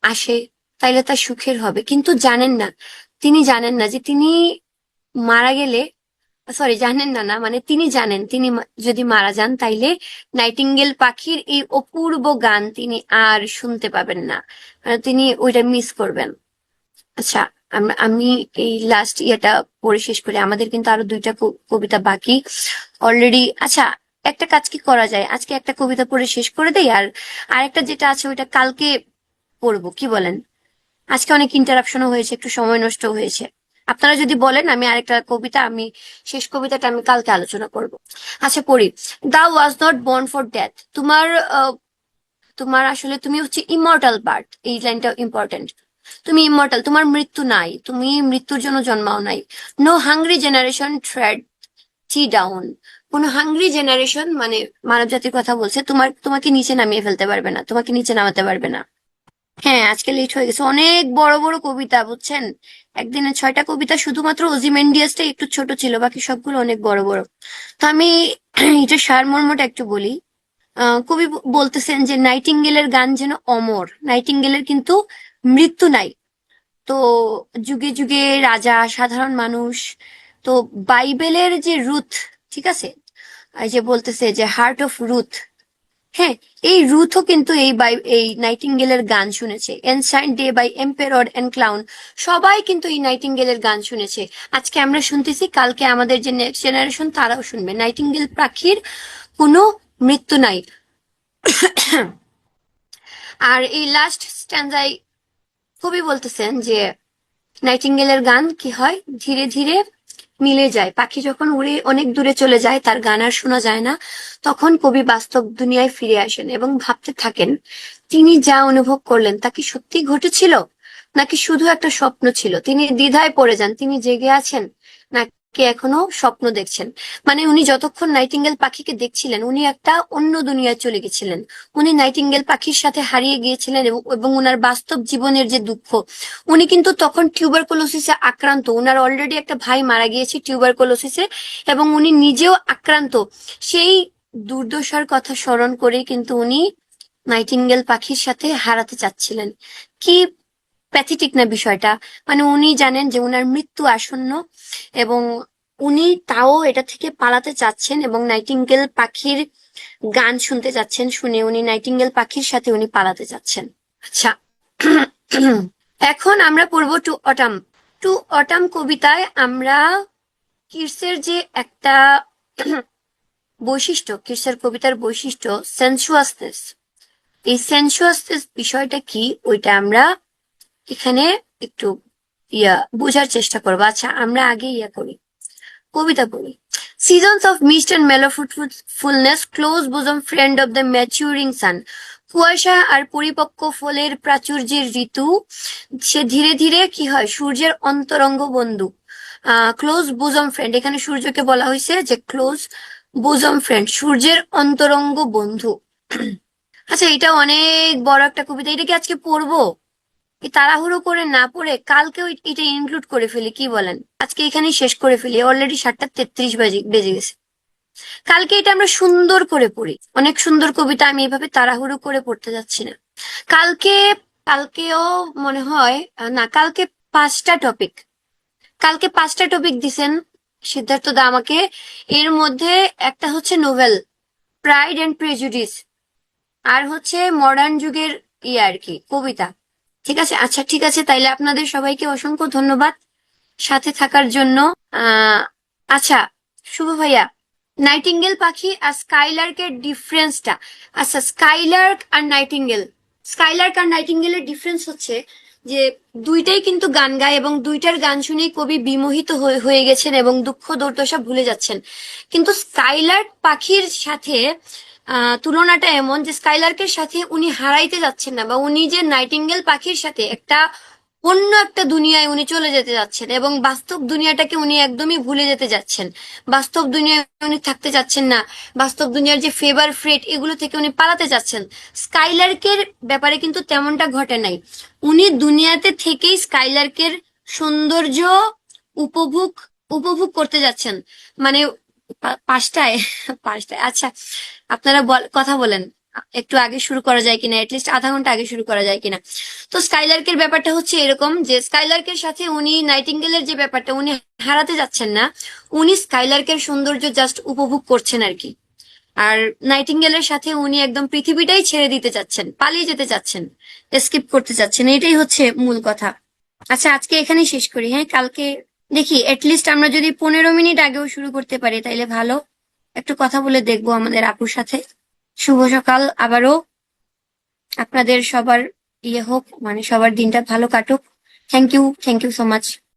আসে তাইলে তা সুখের হবে। কিন্তু তিনি জানেন না যে তিনি মারা গেলে, সরি, জানেন না, না মানে তিনি জানেন, তিনি যদি মারা যান তাইলে নাইটিঙ্গেল পাখির এই অপূর্ব গান তিনি আর শুনতে পাবেন না, তিনি ওইটা মিস করবেন। আচ্ছা, আমি এই লাস্ট ইয়েটা পড়ে শেষ করি, আমাদের কিন্তু আরো 2টা কবিতা বাকি অলরেডি। আচ্ছা, একটা কাজ কি করা যায়, আজকে একটা কবিতা পড়ে শেষ করে দেই, আর আরেকটা যেটা আছে ওইটা কালকে পড়বো, কি বলেন? আজকে অনেক ইন্টারাপশনও হয়েছে, একটু সময় নষ্ট হয়েছে। আপনারা যদি বলেন আমি আরেকটা কবিতা, আমি শেষ কবিতাটা আমি কালকে আলোচনা করব। আচ্ছা, পড়ি। Thou wast not born for death, তোমার আসলে তুমি হচ্ছে ইমর্টাল বার্থ, এই লাইনটা ইম্পর্টেন্ট। তুমি ইমর্টাল, তোমার মৃত্যু নাই, তুমি মৃত্যুর জন্য জন্মাও নাই। নো হাংরি জেনারেশন ট্রেড টি ডাউন, কোন হাংরি জেনারেশন মানে মানব জাতির কথা বলছে, তোমাকে নিচে নামিয়ে ফেলতে পারবে না, তোমাকে নিচে নামাতে পারবে না। হ্যাঁ, আজকে লেট হয়ে গেছে, অনেক বড় বড় কবিতা, বুঝছেন? একদিনে 6টা কবিতা, শুধুমাত্র ওজিমেন্ডিয়াসটা একটু ছোট ছিল, বাকি সবগুলো অনেক বড় বড়। তো আমি এটা সারমর্মটা একটু বলি। কবি বলতেছেন যে নাইটিঙ্গেলের গান যেন অমর, নাইটিঙ্গেলের কিন্তু মৃত্যু নাই। তো যুগে যুগে রাজা, সাধারণ মানুষ, তো বাইবেলের যে রুথ, ঠিক আছে, এই যে বলতেছে যে হার্ট অফ রুথ, হ্যাঁ, এই রুথও কিন্তু এই নাইটিঙ্গেলের গান শুনেছে। Ancient day by emperor and clown, সবাই কিন্তু এই নাইটিঙ্গেলের গান শুনেছে। আজকে আমরা শুনতেছি, কালকে আমাদের যে নেক্সট জেনারেশন তারাও শুনবে। নাইটিঙ্গেল পাখির কোনো মৃত্যু নাই। আর এই লাস্ট স্ট্যান্ডায় কবি বলতেছেন যে নাইটিঙ্গেলের গান কি হয়, ধীরে ধীরে মিলে যায়। পাখি যখন উড়ে অনেক দূরে চলে যায়, তার গান আর শোনা যায় না, তখন কবি বাস্তব দুনিয়ায় ফিরে আসেন এবং ভাবতে থাকেন তিনি যা অনুভব করলেন তা কি সত্যি ঘটেছিল নাকি শুধু একটা স্বপ্ন ছিল। তিনি দ্বিধায় পড়ে যান, তিনি জেগে আছেন নাকি এখনো স্বপ্ন দেখছেন। মানে উনি যতক্ষণ নাইটিঙ্গেল পাখিকে দেখছিলেন উনি একটা অন্য দুনিয়ায় চলে গেছিলেন। উনি নাইটিঙ্গেল পাখির সাথে হারিয়ে গিয়েছিলেন এবং উনার বাস্তব জীবনের যে দুঃখ, উনি কিন্তু তখন টিউবারকুলোসিসে আক্রান্ত। উনার অলরেডি একটা ভাই মারা গিয়েছে টিউবারকুলোসিসে এবং উনি নিজেও আক্রান্ত। সেই দুর্দশার কথা স্মরণ করে কিন্তু উনি নাইটিঙ্গেল পাখির সাথে হারাতে চাচ্ছিলেন। কি প্যাথেটিক না বিষয়টা। মানে উনি জানেন যে উনার মৃত্যু আসন্ন এবং উনি তাও এটা থেকে পালাতে চাচ্ছেন এবং নাইটিঙ্গেল পাখির গান শুনতে চাচ্ছেন। শুনে উনি নাইটিঙ্গেল পাখির সাথে উনি পালাতে চাচ্ছেন। আচ্ছা, এখন আমরা পড়বো টু অটাম। টু অটাম কবিতায় আমরা কিটসের যে একটা বৈশিষ্ট্য, কিটসের কবিতার বৈশিষ্ট্য সেন্সুয়াসনেস, এই সেন্সুয়াসনেস বিষয়টা কি ওইটা আমরা এখানে একটু বোঝার চেষ্টা করবো। আচ্ছা, আমরা আগে করি, কবিতা পড়ি। Seasons of mist and mellow fruitfulness, close bosom friend of the maturing sun. কুয়াশা আর পরিপক্ক ফলের প্রাচুর্যের ঋতু, সে ধীরে ধীরে কি হয়, সূর্যের অন্তরঙ্গ বন্ধু। ক্লোজ বোজম ফ্রেন্ড, এখানে সূর্যকে বলা হয়েছে যে ক্লোজ বোজম ফ্রেন্ড, সূর্যের অন্তরঙ্গ বন্ধু। আচ্ছা, এটা অনেক বড় একটা কবিতা, এটা কি আজকে পড়বো? এই তাড়াহুড়ো করে না পড়ে কালকেও এটা ইনক্লুড করে ফেলি, কি বলেন? আজকে এখানেই শেষ করে ফেলি, অলরেডি 7:33 বেজে গেছে। কালকে এটা আমরা সুন্দর করে পড়ি, অনেক সুন্দর কবিতা, আমি এভাবে তাড়াহুড়ো করে পড়তে যাচ্ছি না। কালকে কালকেও মনে হয় না, কালকে 5টা টপিক, কালকে 5টা টপিক দিছেন সিদ্ধার্থ দা আমাকে। এর মধ্যে একটা হচ্ছে নোভেল প্রাইড এন্ড প্রেজুডিস, আর হচ্ছে মডার্ন যুগের আর কি কবিতা। ঠিক আছে, আচ্ছা ঠিক আছে, তাইলে আপনাদের সবাইকে অসংখ্য ধন্যবাদ সাথে থাকার জন্য। আচ্ছা শুভ ভাইয়া, নাইটিঙ্গেল পাখি আর স্কাইলার্কের ডিফারেন্সটা। আচ্ছা, স্কাইলার্ক আর নাইটিঙ্গেলের ডিফারেন্স হচ্ছে যে দুইটাই কিন্তু গান গায় এবং দুইটার গান শুনেই কবি বিমোহিত হয়ে গেছেন এবং দুঃখ দুর্দশা ভুলে যাচ্ছেন। কিন্তু স্কাইলার্ক পাখির সাথে তুলনাটা এমন যে স্কাইলার্কের সাথে উনি হারাইতে যাচ্ছেন না, বা উনি যে নাইটিঙ্গেল পাখির সাথে একটা অন্য একটা দুনিয়ায় উনি চলে যেতে যাচ্ছেন এবং বাস্তব দুনিয়াটাকে উনি একদমই ভুলে যেতে যাচ্ছেন। বাস্তব দুনিয়ায় উনি থাকতে যাচ্ছেন না, বাস্তব দুনিয়ার যে ফেভার ফ্রেট এগুলো থেকে উনি পালাতে যাচ্ছেন। স্কাইলার্কের ব্যাপারে কিন্তু তেমনটা ঘটে নাই। উনি দুনিয়াতে থেকেই স্কাইলার্কের সৌন্দর্য উপভোগ উপভোগ করতে যাচ্ছেন। মানে 5টায় 5টায়, আচ্ছা আপনারা কথা বলেন একটু আগে শুরু করা যায় কিনা, এটলিস্ট আধা ঘন্টা আগে শুরু করা যায় কিনা। তো স্কাইলার্কের ব্যাপারটা হচ্ছে এরকম যে স্কাইলার্কের সাথে উনি নাইটিঙ্গেলের যে ব্যাপারটা, উনি হারাতে যাচ্ছেন না, উনি স্কাইলার্কের সৌন্দর্য জাস্ট উপভোগ করছেন আর কি। আর নাইটিঙ্গেলের সাথে উনি একদম পৃথিবীটাই ছেড়ে দিতে চাচ্ছেন, পালিয়ে যেতে চাচ্ছেন, এসকেপ করতে চাচ্ছেন, এটাই হচ্ছে মূল কথা। আচ্ছা, আজকে এখানেই শেষ করি। হ্যাঁ, কালকে দেখি এটলিস্ট আমরা যদি 15 মিনিট আগেও শুরু করতে পারি তাইলে ভালো। একটু কথা বলে দেখবো আমাদের আপুর সাথে। শুভ সকাল আবারও, আপনাদের সবার হোক, মানে সবার দিনটা ভালো কাটুক। Thank you so much.